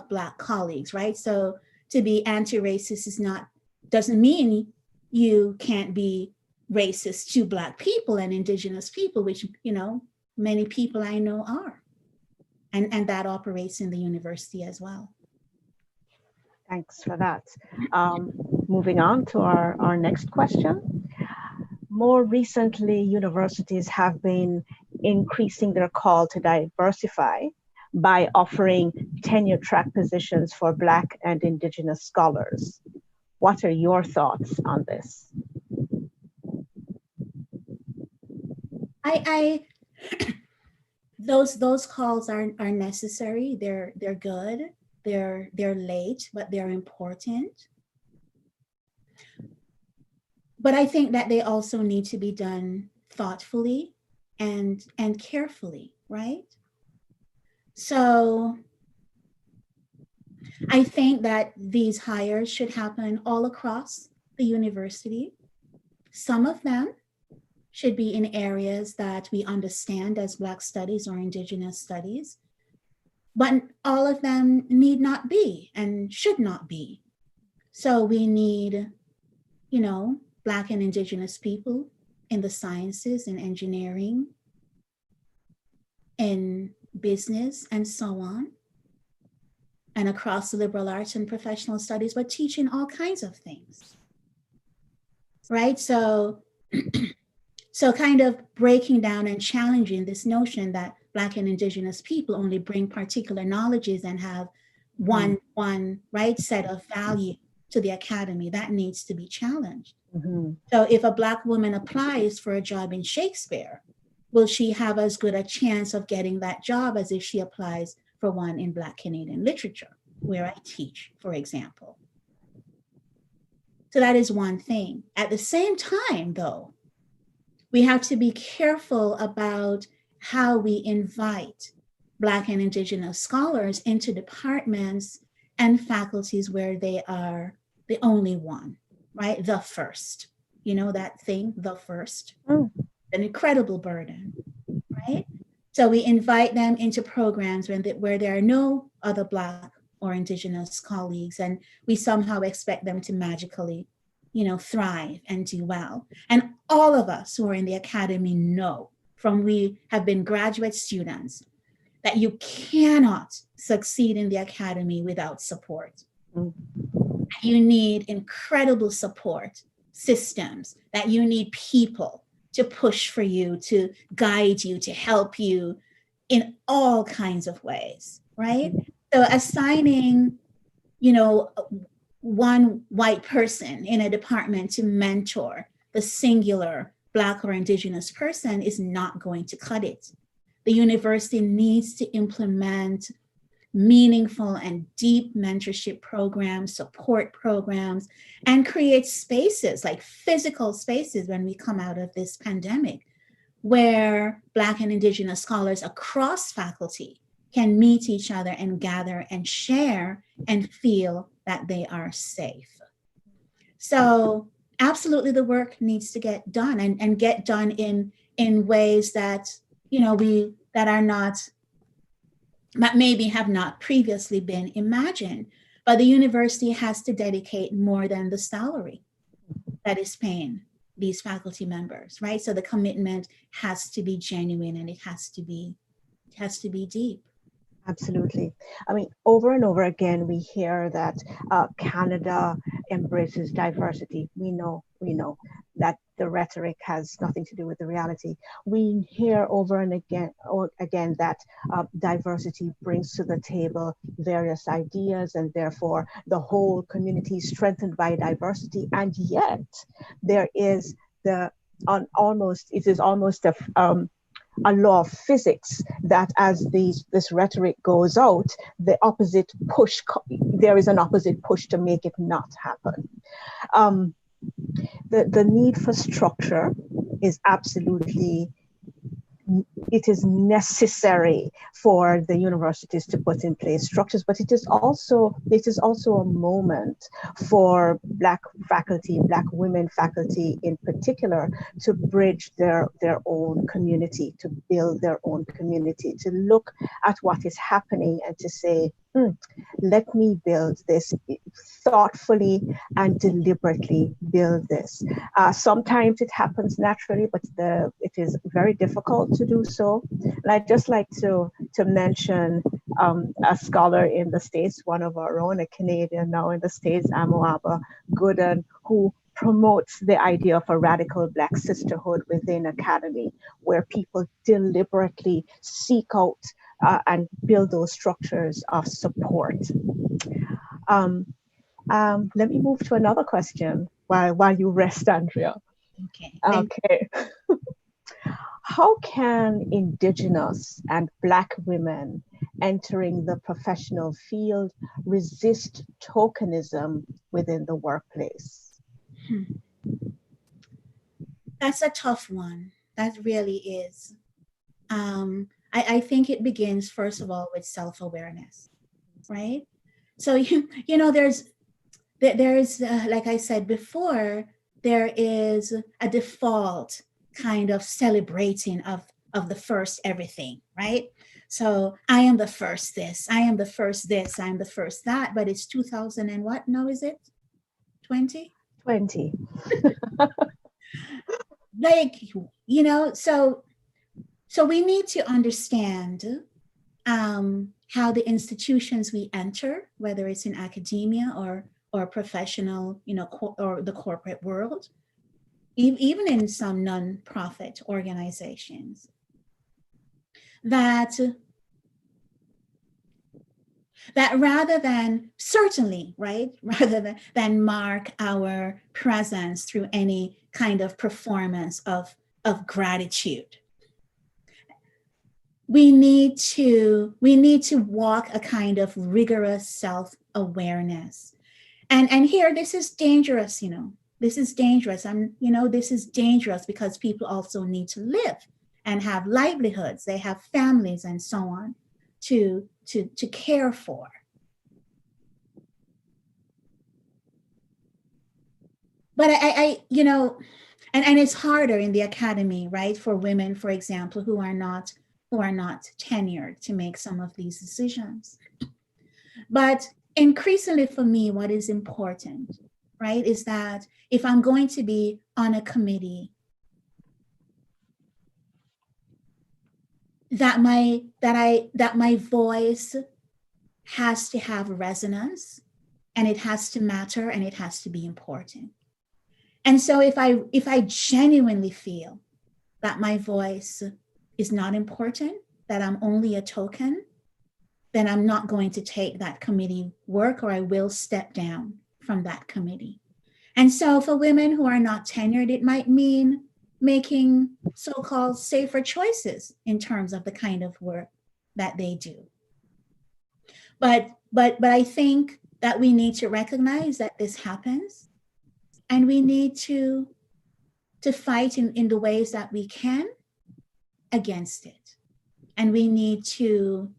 Black colleagues, right? So to be anti-racist doesn't mean you can't be racist to Black people and Indigenous people, which, you know, many people I know are. And that operates in the university as well. Thanks for that. Moving on to our next question. More recently, universities have been increasing their call to diversify by offering tenure track positions for Black and Indigenous scholars. What are your thoughts on this? Those calls are necessary. They're good. They're late, but they're important. But I think that they also need to be done thoughtfully and carefully, right? So I think that these hires should happen all across the university. Some of them should be in areas that we understand as Black studies or Indigenous studies, but all of them need not be and should not be. So we need, you know, Black and Indigenous people in the sciences and engineering, in business and so on, and across the liberal arts and professional studies, but teaching all kinds of things, right? So So kind of breaking down and challenging this notion that Black and Indigenous people only bring particular knowledges and have one right set of value to the academy, that needs to be challenged. So if a Black woman applies for a job in Shakespeare, will she have as good a chance of getting that job as if she applies for one in Black Canadian literature, where I teach, for example? So that is one thing. At the same time, though, we have to be careful about how we invite Black and Indigenous scholars into departments and faculties where they are the only one, right? The first. You know that thing, the first? An incredible burden, right? So we invite them into programs where there are no other Black or Indigenous colleagues, and we somehow expect them to magically, thrive and do well. And all of us who are in the academy know, from we have been graduate students, that you cannot succeed in the academy without support. You need incredible support systems, that you need people to push for you, to guide you, to help you in all kinds of ways, right? So assigning, one white person in a department to mentor the singular Black or Indigenous person is not going to cut it. The university needs to implement meaningful and deep mentorship programs, support programs, and create spaces, like physical spaces, when we come out of this pandemic, where Black and Indigenous scholars across faculty can meet each other and gather and share and feel that they are safe. So absolutely, the work needs to get done, and get done in ways that, that are not, that maybe have not previously been imagined. But the university has to dedicate more than the salary that is paying these faculty members, right? So the commitment has to be genuine, and it has to be deep. Absolutely. I mean, over and over again, we hear that Canada embraces diversity. We know that the rhetoric has nothing to do with the reality. We hear over and again that diversity brings to the table various ideas, and therefore the whole community is strengthened by diversity. And yet there is it is almost a law of physics that as this rhetoric goes out, there is an opposite push to make it not happen. The need for structure is absolutely, it is necessary for the universities to put in place structures, but it is also a moment for Black faculty, Black women faculty in particular, to bridge their own community, to build their own community, to look at what is happening and to say, let me build this thoughtfully and deliberately build this. Sometimes it happens naturally, but it is very difficult to do so. And I'd just like to mention a scholar in the States, one of our own, a Canadian now in the States, Amoaba Gooden, who promotes the idea of a radical Black sisterhood within academy, where people deliberately seek out and build those structures of support. Let me move to another question while you rest, Andrea. Okay. How can Indigenous and Black women entering the professional field resist tokenism within the workplace? That's a tough one. That really is. I think it begins, first of all, with self-awareness, right? So, there's like I said before, there is a default kind of celebrating of the first everything, right? So I am the first this, I am the first this, I am the first that, but it's 2000 and what now, is it? 20? 20. Like, so we need to understand how the institutions we enter, whether it's in academia or professional, or the corporate world, even in some non-profit organizations, that rather than, certainly, right, rather than mark our presence through any kind of performance of gratitude, we need to walk a kind of rigorous self-awareness. And here, this is dangerous, this is dangerous. This is dangerous because people also need to live and have livelihoods. They have families and so on to care for. But and it's harder in the academy, right, for women, for example, who are not tenured to make some of these decisions. But increasingly for me, what is important, right, is that if I'm going to be on a committee, that my voice has to have resonance, and it has to matter, and it has to be important. And so if I genuinely feel that my voice is not important, that I'm only a token, then I'm not going to take that committee work, or I will step down from that committee. And so for women who are not tenured, it might mean making so-called safer choices in terms of the kind of work that they do. But I think that we need to recognize that this happens, and we need to fight in the ways that we can against it. And we need to,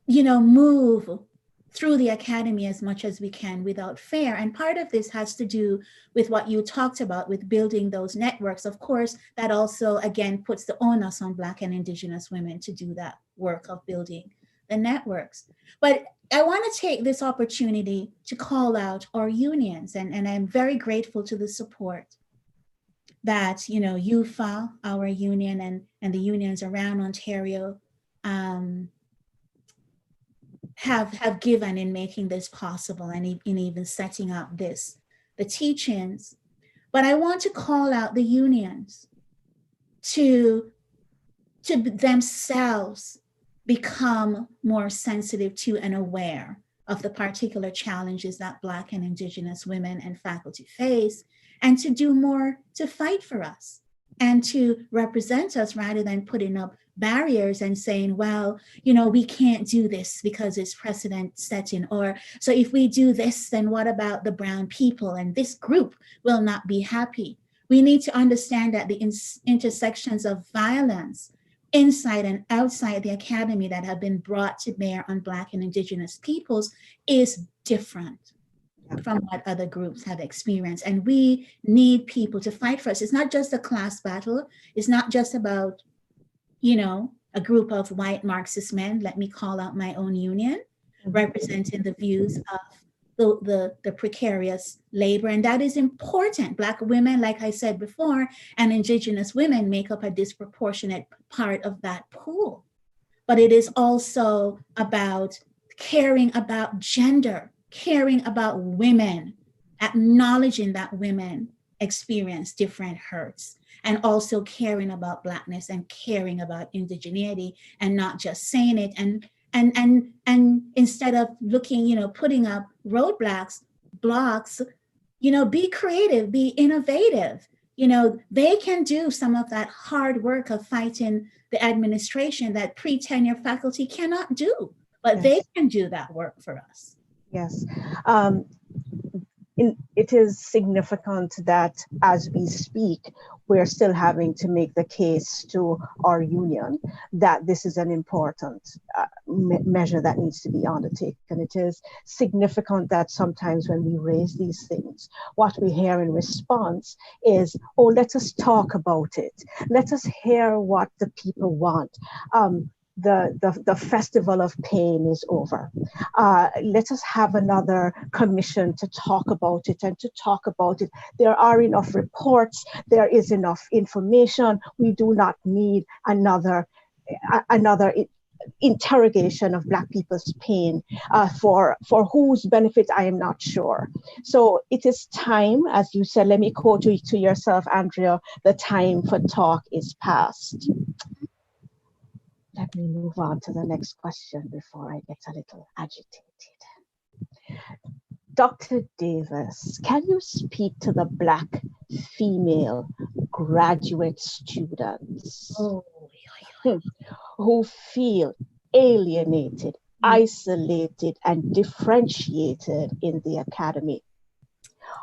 move through the academy as much as we can without fear. And part of this has to do with what you talked about, with building those networks. Of course, that also, again, puts the onus on Black and Indigenous women to do that work of building the networks. But I want to take this opportunity to call out our unions, and I'm very grateful to the support that, UFA, our union, and the unions around Ontario have given in making this possible, and in even setting up the teach-ins. But I want to call out the unions to themselves become more sensitive to and aware of the particular challenges that Black and Indigenous women and faculty face, and to do more to fight for us and to represent us, rather than putting up barriers and saying, well, we can't do this because it's precedent setting, or so if we do this, then what about the brown people, and this group will not be happy. We need to understand that the intersections of violence inside and outside the academy that have been brought to bear on Black and Indigenous peoples is different from what other groups have experienced. And we need people to fight for us. It's not just a class battle. It's not just about, a group of white Marxist men, let me call out my own union, representing the views of the precarious labor. And that is important. Black women, like I said before, and Indigenous women make up a disproportionate part of that pool. But it is also about caring about gender, caring about women, acknowledging that women experience different hurts, and also caring about Blackness and caring about indigeneity, and not just saying it. And instead of looking, putting up roadblocks, be creative, be innovative. They can do some of that hard work of fighting the administration that pre-tenure faculty cannot do, but yes, they can do that work for us. Yes. It is significant that as we speak, we're still having to make the case to our union that this is an important measure that needs to be undertaken. It is significant that sometimes when we raise these things, what we hear in response is, oh, let us talk about it. Let us hear what the people want. The festival of pain is over. Let us have another commission to talk about it and to talk about it. There are enough reports. There is enough information. We do not need another interrogation of Black people's pain, for whose benefit I am not sure. So it is time, as you said, let me quote you to yourself, Andrea, the time for talk is past. Let me move on to the next question before I get a little agitated. Dr. Davis, can you speak to the Black female graduate students who feel alienated, isolated, and differentiated in the academy?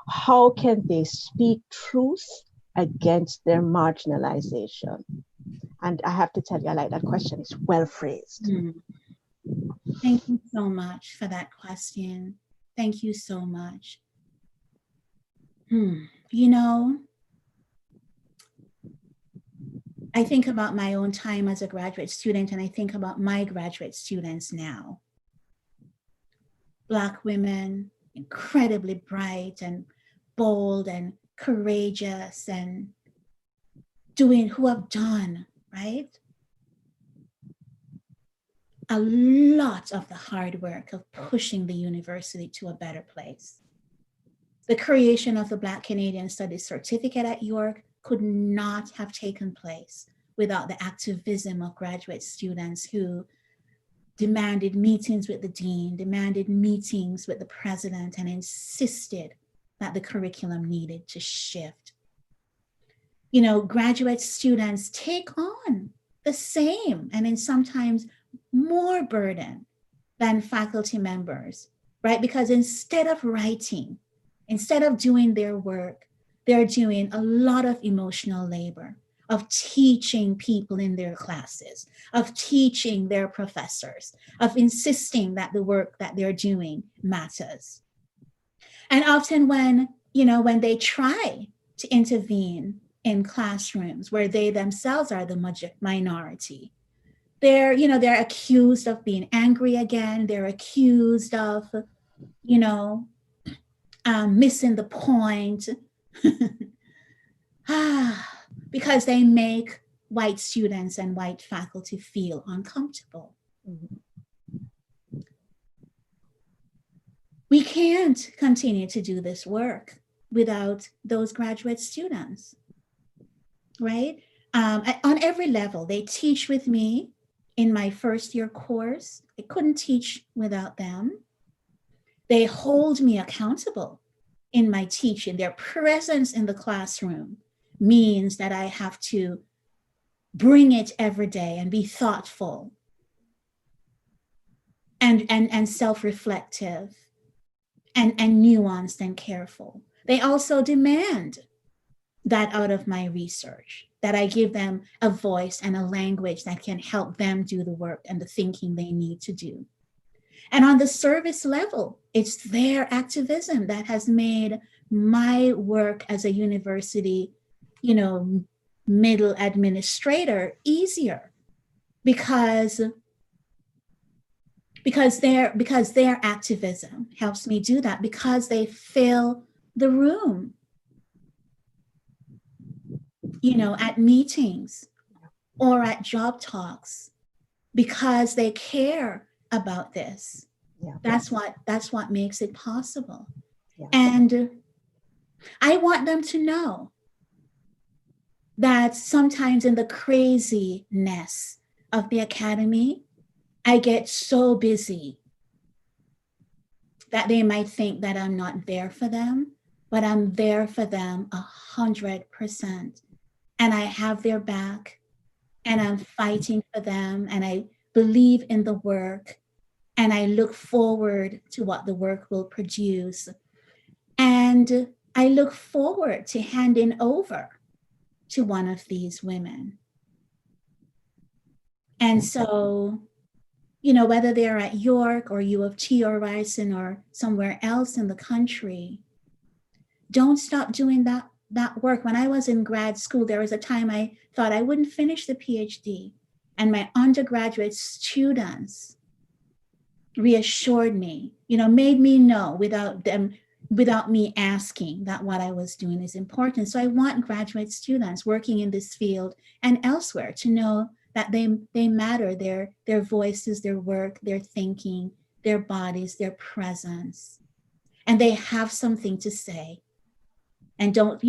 How can they speak truth against their marginalization? And I have to tell you, I like that question. It's well phrased. Thank you so much for that question. Thank you so much. You know, I think about my own time as a graduate student, and I think about my graduate students now. Black women, incredibly bright and bold and courageous, and who have done, right? A lot of the hard work of pushing the university to a better place. The creation of the Black Canadian Studies certificate at York could not have taken place without the activism of graduate students who demanded meetings with the dean, demanded meetings with the president, and insisted that the curriculum needed to shift. You know, graduate students take on the same and in sometimes more burden than faculty members, right? Because instead of writing, instead of doing their work, they're doing a lot of emotional labor of teaching people in their classes, of teaching their professors, of insisting that the work that they're doing matters. And often when they try to intervene in classrooms where they themselves are the minority, they're accused of being angry again. They're accused of, missing the point. Because they make white students and white faculty feel uncomfortable. We can't continue to do this work without those graduate students, right? On every level, they teach with me in my first year course. I couldn't teach without them. They hold me accountable in my teaching. Their presence in the classroom means that I have to bring it every day and be thoughtful and self-reflective and nuanced and careful. They also demand that out of my research, that I give them a voice and a language that can help them do the work and the thinking they need to do. And on the service level, it's their activism that has made my work as a university, middle administrator easier because their activism helps me do that, because they fill the room, at meetings or at job talks, because they care about this. Yeah. That's what makes it possible. Yeah. And I want them to know that sometimes in the craziness of the academy, I get so busy that they might think that I'm not there for them, but I'm there for them 100%. And I have their back, and I'm fighting for them, and I believe in the work, and I look forward to what the work will produce. And I look forward to handing over to one of these women. And so, whether they're at York or U of T or Ryerson or somewhere else in the country, don't stop doing that work. When I was in grad school, there was a time I thought I wouldn't finish the PhD. And my undergraduate students reassured me, made me know without me asking, that what I was doing is important. So I want graduate students working in this field and elsewhere to know that they matter, their voices, their work, their thinking, their bodies, their presence, and they have something to say. And don't,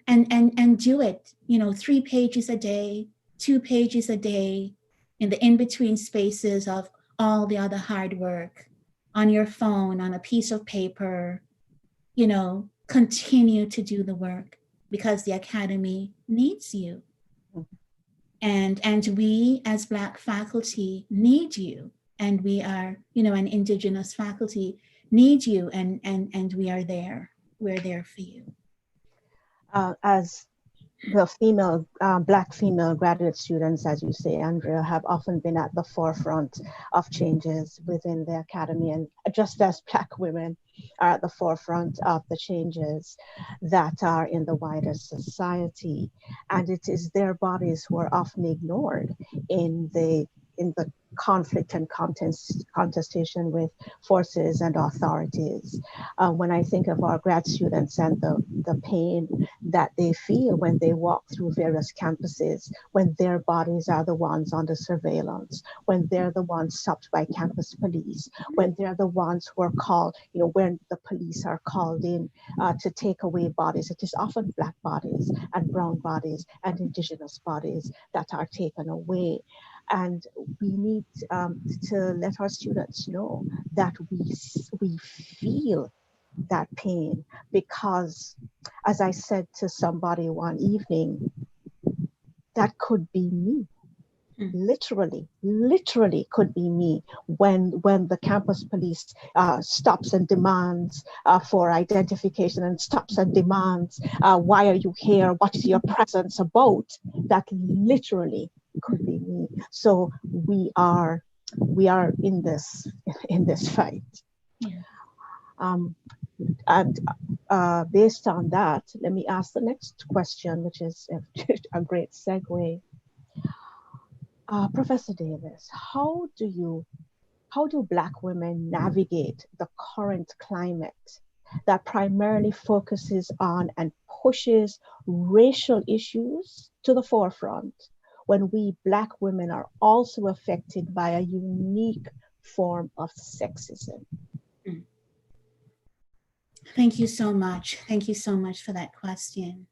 and do it, 3 pages a day, 2 pages a day, in the in-between spaces of all the other hard work, on your phone, on a piece of paper, continue to do the work, because the Academy needs you. And we as Black faculty need you. And we are, an Indigenous faculty need you, and we are there. We're there for you. As the Black female graduate students, as you say, Andrea, have often been at the forefront of changes within the Academy, and just as Black women are at the forefront of the changes that are in the wider society. And it is their bodies who are often ignored in the conflict and contestation with forces and authorities. When I think of our grad students and the pain that they feel when they walk through various campuses, when their bodies are the ones under surveillance, when they're the ones stopped by campus police, when they're the ones who are called, when the police are called in to take away bodies, it is often Black bodies and brown bodies and Indigenous bodies that are taken away. And we need to let our students know that we feel that pain, because, as I said to somebody one evening, that could be me. Literally could be me when the campus police stops and demands for identification, and stops and demands, why are you here? What is your presence about? That literally could be me. So we are in this fight. Yeah. And based on that, let me ask the next question, which is a great segue. Professor Davis, how do Black women navigate the current climate that primarily focuses on and pushes racial issues to the forefront, when we Black women are also affected by a unique form of sexism? Thank you so much. Thank you so much for that question.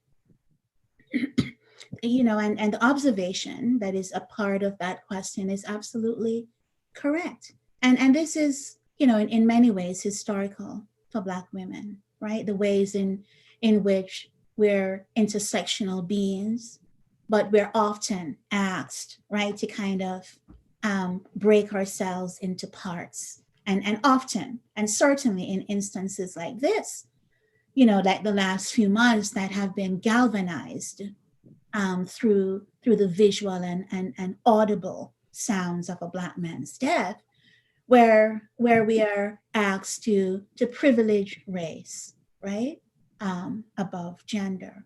And the observation that is a part of that question is absolutely correct. And this is, in many ways historical for Black women, right? The ways in which we're intersectional beings, but we're often asked, right, to kind of break ourselves into parts. And often, and certainly in instances like this, like the last few months, that have been galvanized through the visual and audible sounds of a Black man's death, where we are asked to privilege race, right, above gender.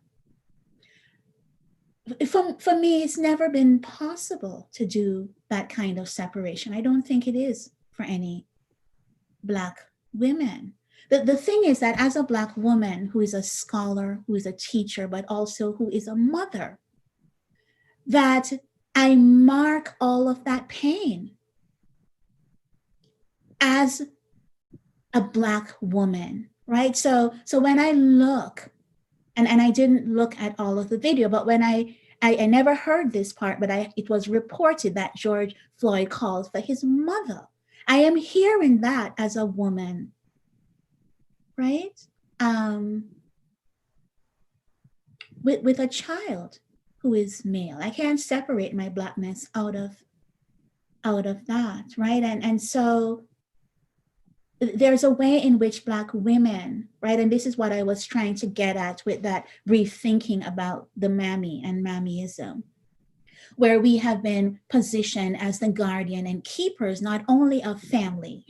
For me, it's never been possible to do that kind of separation. I don't think it is for any Black women. The thing is that as a Black woman who is a scholar, who is a teacher, but also who is a mother, that I mark all of that pain as a Black woman, right? So when I look, and I didn't look at all of the video, but when I never heard this part, but it was reported that George Floyd called for his mother. I am hearing that as a woman, right? With a child who is male. I can't separate my Blackness out of that, right? And so there's a way in which Black women, right? And this is what I was trying to get at with that rethinking about the mammy and mammyism, where we have been positioned as the guardian and keepers, not only of family,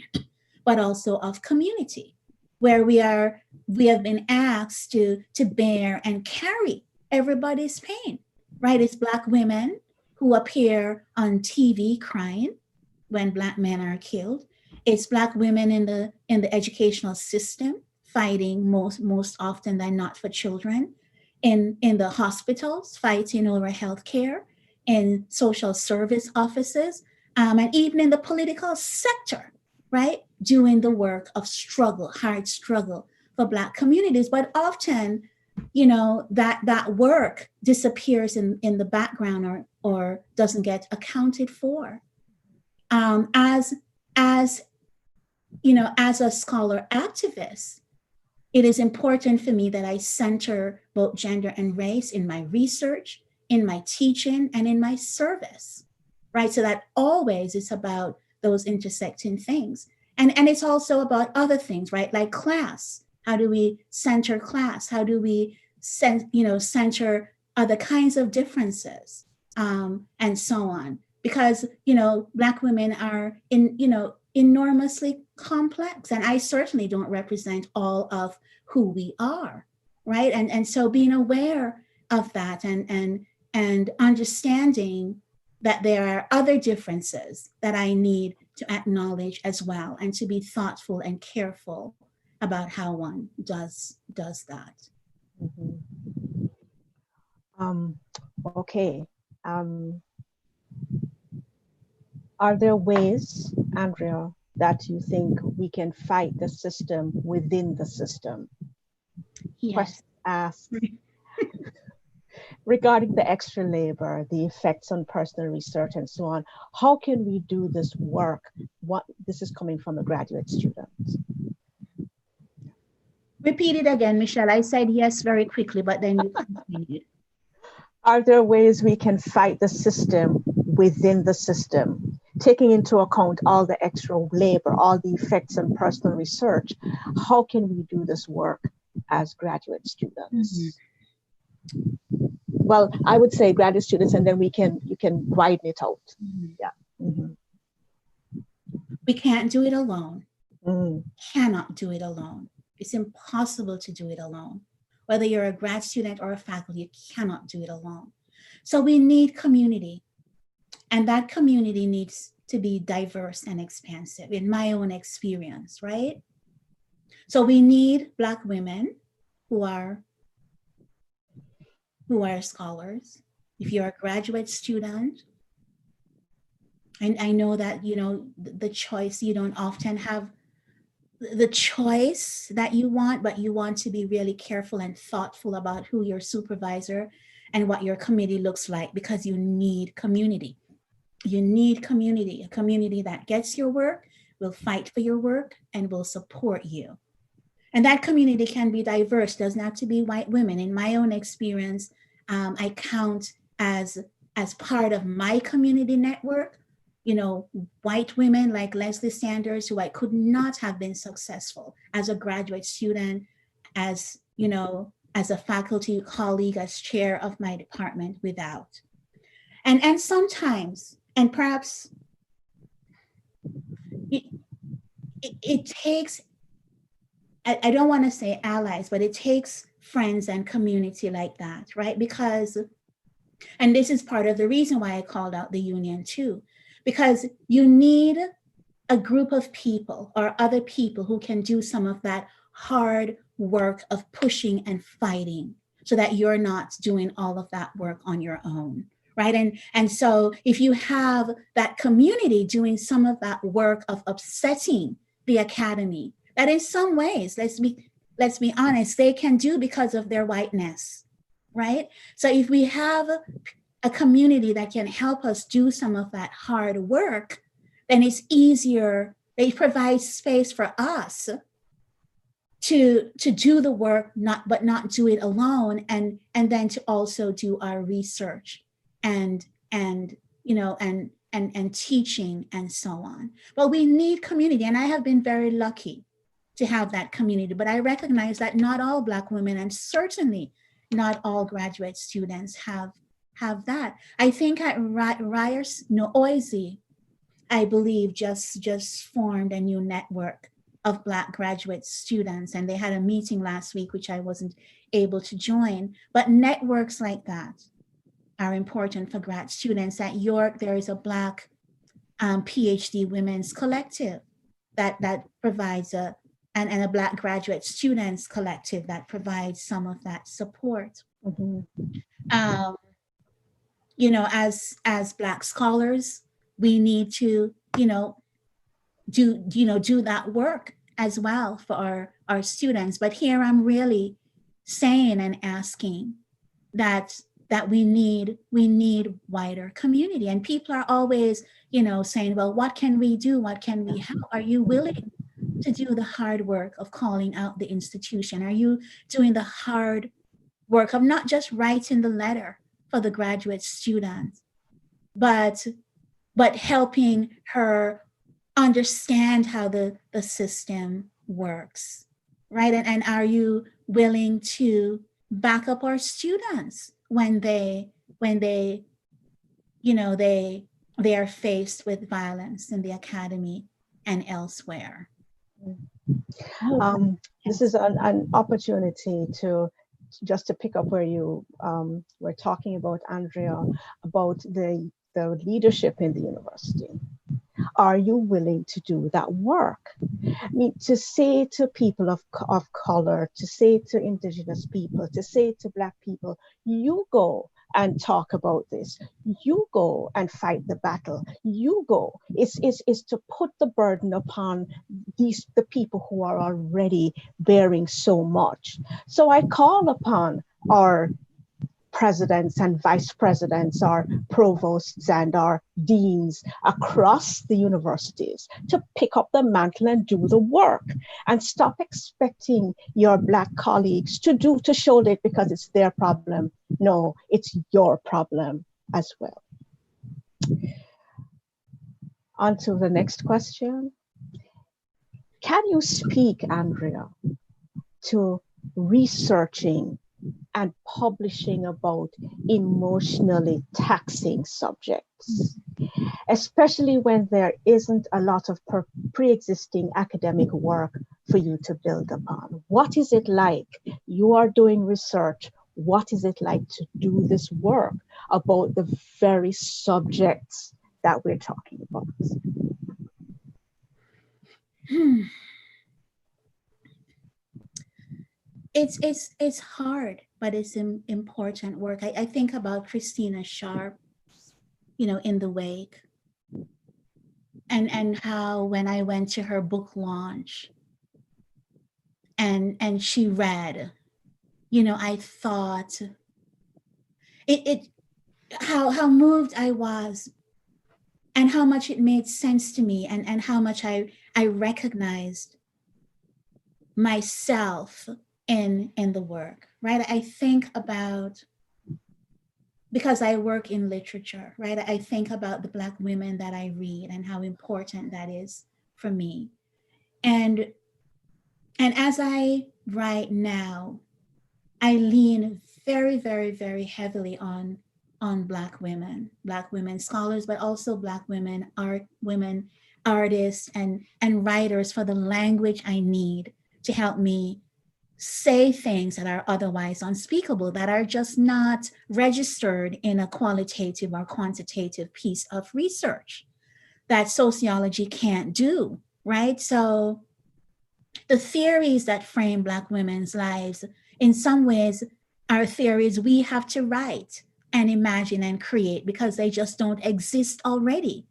but also of community, where we have been asked to bear and carry everybody's pain, right? It's Black women who appear on TV crying when Black men are killed. It's Black women in the educational system fighting most often than not for children, in the hospitals fighting over healthcare, in social service offices, and even in the political sector, right? Doing the work of struggle, hard struggle for Black communities. But often, that work disappears in the background or doesn't get accounted for. As as a scholar activist, it is important for me that I center both gender and race in my research, in my teaching, and in my service, right? So that always it's about those intersecting things. And it's also about other things, right? Like class. How do we center class? How do we center other kinds of differences, and so on? Because, Black women are enormously complex, and I certainly don't represent all of who we are, right? And so being aware of that and understanding that there are other differences that I need to acknowledge as well, and to be thoughtful and careful about how one does that. Mm-hmm. Okay. Are there ways, Andrea, that you think we can fight the system within the system? Yes. Question asked regarding the extra labor, the effects on personal research and so on. How can we do this work? This is coming from a graduate student. Repeat it again, Michelle. I said yes very quickly, but then you continued. Are there ways we can fight the system within the system, taking into account all the extra labor, all the effects on personal research? How can we do this work as graduate students? Mm-hmm. Well, I would say graduate students, and then you can widen it out. Mm-hmm. Yeah. Mm-hmm. We can't do it alone. Cannot do it alone. It's impossible to do it alone. Whether you're a grad student or a faculty, you cannot do it alone. So we need community. And that community needs to be diverse and expansive, in my own experience, right? So we need Black women who are scholars. If you're a graduate student, and I know that, the choice, you don't often have the choice that you want, but you want to be really careful and thoughtful about who your supervisor and what your committee looks like, because you need community. You need community, a community that gets your work, will fight for your work, and will support you. And that community can be diverse, doesn't have to be white women. In my own experience, I count as part of my community network, white women like Leslie Sanders, who I could not have been successful as a graduate student, as a faculty colleague, as chair of my department without. And sometimes, and perhaps it takes, I don't want to say allies, but it takes friends and community like that, right? Because, and this is part of the reason why I called out the union too, because you need a group of people or other people who can do some of that hard work of pushing and fighting, so that you're not doing all of that work on your own, right? And so if you have that community doing some of that work of upsetting the academy, that in some ways, let's be honest, they can do because of their whiteness, right? So if we have a community that can help us do some of that hard work, then it's easier. They provide space for us to do the work, but not do it alone, and then to also do our research and teaching and so on. But we need community, and I have been very lucky to have that community. But I recognize that not all Black women, and certainly not all graduate students, have that. I think at OISE, I believe just formed a new network of Black graduate students, and they had a meeting last week, which I wasn't able to join. But networks like that are important for grad students. At York, there is a Black PhD women's collective that provides and a Black graduate students collective that provides some of that support. Mm-hmm. as Black scholars, we need to, do that work as well for our students. But here I'm really saying and asking that we need wider community. And people are always, saying, well, what can we do? What can we help? Are you willing to do the hard work of calling out the institution? Are you doing the hard work of not just writing the letter for the graduate student, but helping her understand how the system works, right? And are you willing to back up our students when they they are faced with violence in the academy and elsewhere? This is an opportunity to just to pick up where you were talking about, Andrea, about the leadership in the university. Are you willing to do that work? I mean, to say to people of color, to say to Indigenous people, to say to Black people, you go and talk about this. You go and fight the battle. You go. Is to put the burden upon the people who are already bearing so much. So I call upon our presidents and vice presidents, our provosts and our deans across the universities to pick up the mantle and do the work, and stop expecting your Black colleagues to shoulder it because it's their problem. No, it's your problem as well. On to the next question. Can you speak, Andrea, to researching and publishing about emotionally taxing subjects, especially when there isn't a lot of pre-existing academic work for you to build upon? What is it like? You are doing research. What is it like to do this work about the very subjects that we're talking about? It's hard, but it's important work. I think about Christina Sharp, in the wake, and how when I went to her book launch and she read, I thought how moved I was, and how much it made sense to me, and how much I recognized myself in the work, right? I think about, because I work in literature, right? I think about the Black women that I read and how important that is for me. And as I write now, I lean very, very, very heavily on Black women scholars, but also Black women artists and writers, for the language I need to help me say things that are otherwise unspeakable, that are just not registered in a qualitative or quantitative piece of research that sociology can't do, right? So the theories that frame Black women's lives, in some ways, are theories we have to write and imagine and create because they just don't exist already.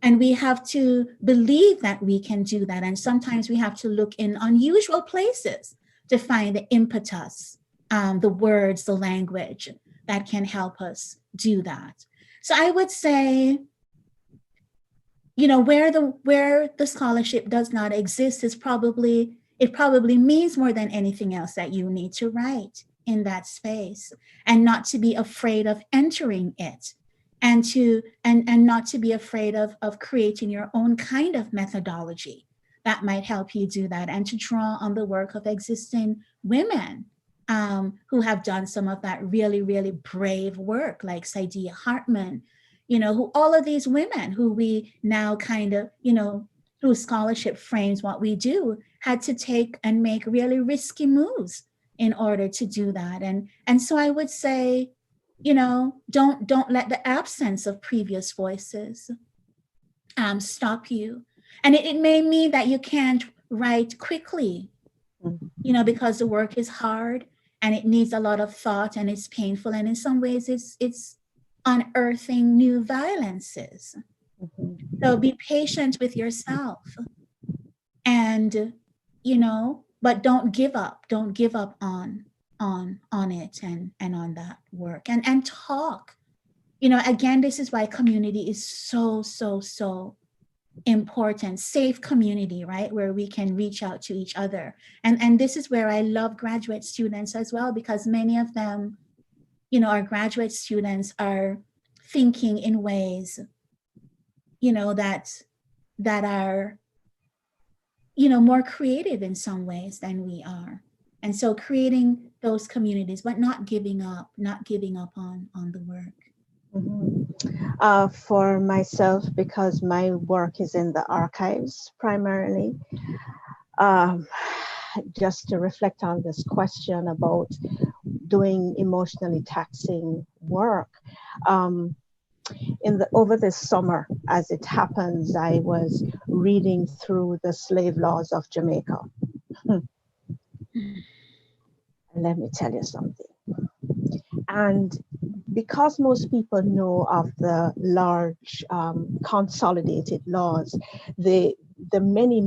And we have to believe that we can do that. And sometimes we have to look in unusual places to find the impetus, the words, the language that can help us do that. So I would say, where the scholarship does not exist it probably means more than anything else that you need to write in that space, and not to be afraid of entering it, and not to be afraid of creating your own kind of methodology that might help you do that, and to draw on the work of existing women who have done some of that really, really brave work, like Saidiya Hartman, who all of these women who we now kind of, whose scholarship frames what we do, had to take and make really risky moves in order to do that. And so I would say, don't let the absence of previous voices stop you. And it may mean that you can't write quickly, because the work is hard and it needs a lot of thought and it's painful. And in some ways unearthing new violences. So be patient with yourself, and, but don't give up. Don't give up on it and on that work, and talk. Again, this is why community is so, so, so important. Safe community, right? Where we can reach out to each other. And this is where I love graduate students as well, because many of them, our graduate students are thinking in ways, that are, more creative in some ways than we are. And so creating those communities, but not giving up on the work. For myself, because my work is in the archives primarily, just to reflect on this question about doing emotionally taxing work. Over this summer, as it happens, I was reading through the slave laws of Jamaica. And let me tell you something. And because most people know of the large consolidated laws, the many,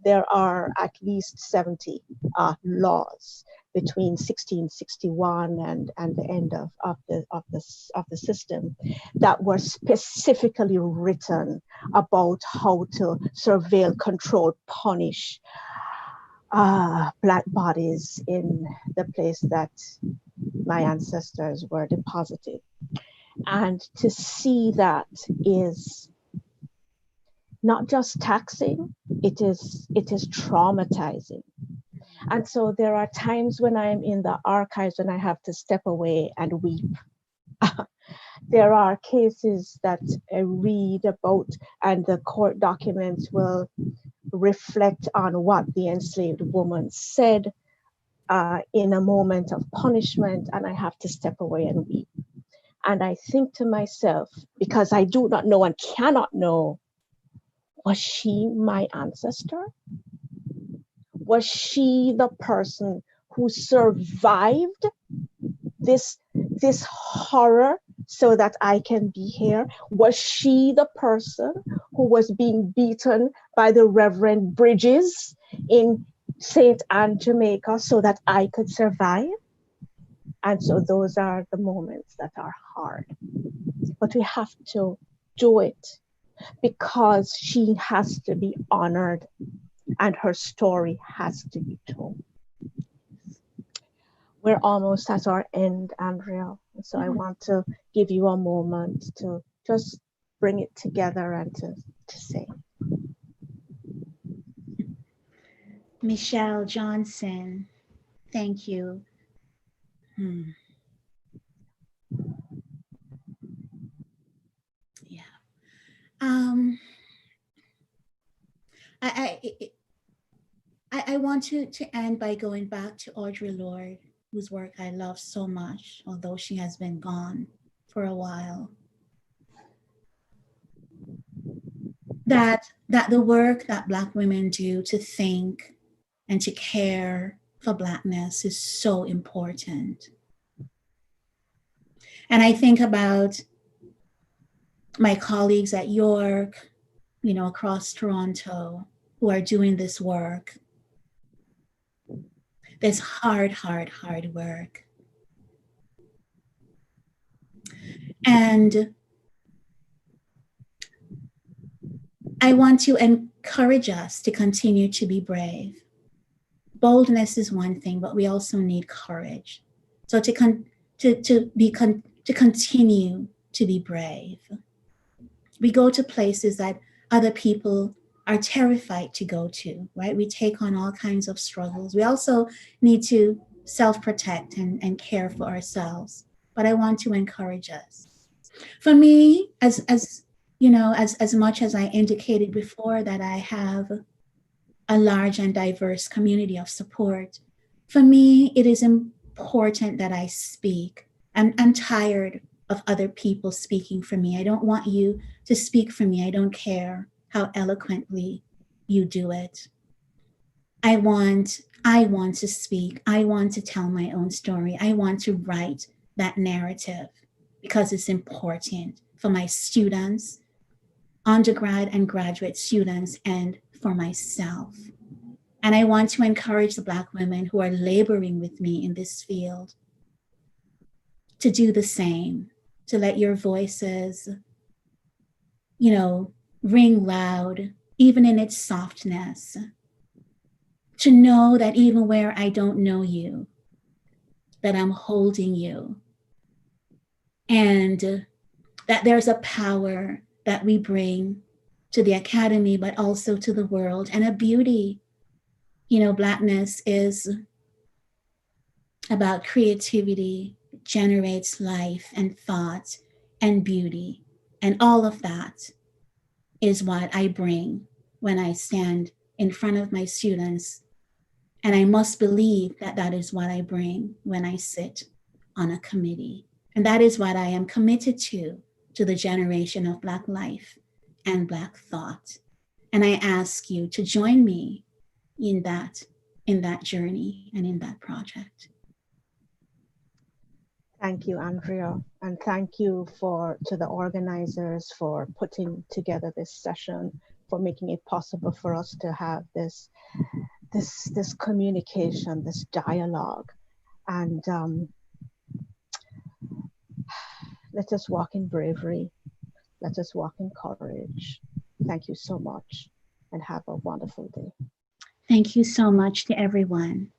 there are at least 70 laws between 1661 and the end of the system that were specifically written about how to surveil, control, punish Black bodies in the place that my ancestors were deposited. And to see that is not just taxing, it is traumatizing. And so there are times when I'm in the archives when I have to step away and weep. There are cases that I read about, and the court documents will reflect on what the enslaved woman said in a moment of punishment, and I have to step away and weep. And I think to myself, because I do not know and cannot know, was she my ancestor? Was she the person who survived this horror so that I can be here? Was she the person who was being beaten by the Reverend Bridges in St. Anne, Jamaica, so that I could survive? And so those are the moments that are hard. But we have to do it because she has to be honored and her story has to be told. We're almost at our end, Andrea. So I want to give you a moment to just bring it together and to say. Michele Johnson, thank you. Yeah. I want to end by going back to Audre Lorde, whose work I love so much, although she has been gone for a while. That the work that Black women do to think and to care for Blackness is so important. And I think about my colleagues at York, across Toronto, who are doing this work. This hard work. And I want to encourage us to continue to be brave. Boldness is one thing, but we also need courage. So to continue to be brave. We go to places that other people are terrified to go to, right? We take on all kinds of struggles. We also need to self-protect and care for ourselves. But I want to encourage us. For me, as much as I indicated before that I have a large and diverse community of support, for me, it is important that I speak. I'm tired of other people speaking for me. I don't want you to speak for me. I don't care how eloquently you do it. I want to speak. I want to tell my own story. I want to write that narrative. because it's important for my students, undergrad and graduate students, and for myself. And I want to encourage the Black women who are laboring with me in this field to do the same, to let your voices, ring loud, even in its softness, to know that even where I don't know you, that I'm holding you, and that there's a power that we bring to the academy, but also to the world, and a beauty. Blackness is about creativity, it generates life and thought and beauty. And all of that is what I bring when I stand in front of my students. And I must believe that that is what I bring when I sit on a committee. And that is what I am committed to the generation of Black life and Black thought. And I ask you to join me in that journey and in that project. Thank you, Andrea, and thank you to the organizers for putting together this session, for making it possible for us to have this communication, this dialogue, and let us walk in bravery. Let us walk in courage. Thank you so much, and have a wonderful day. Thank you so much to everyone.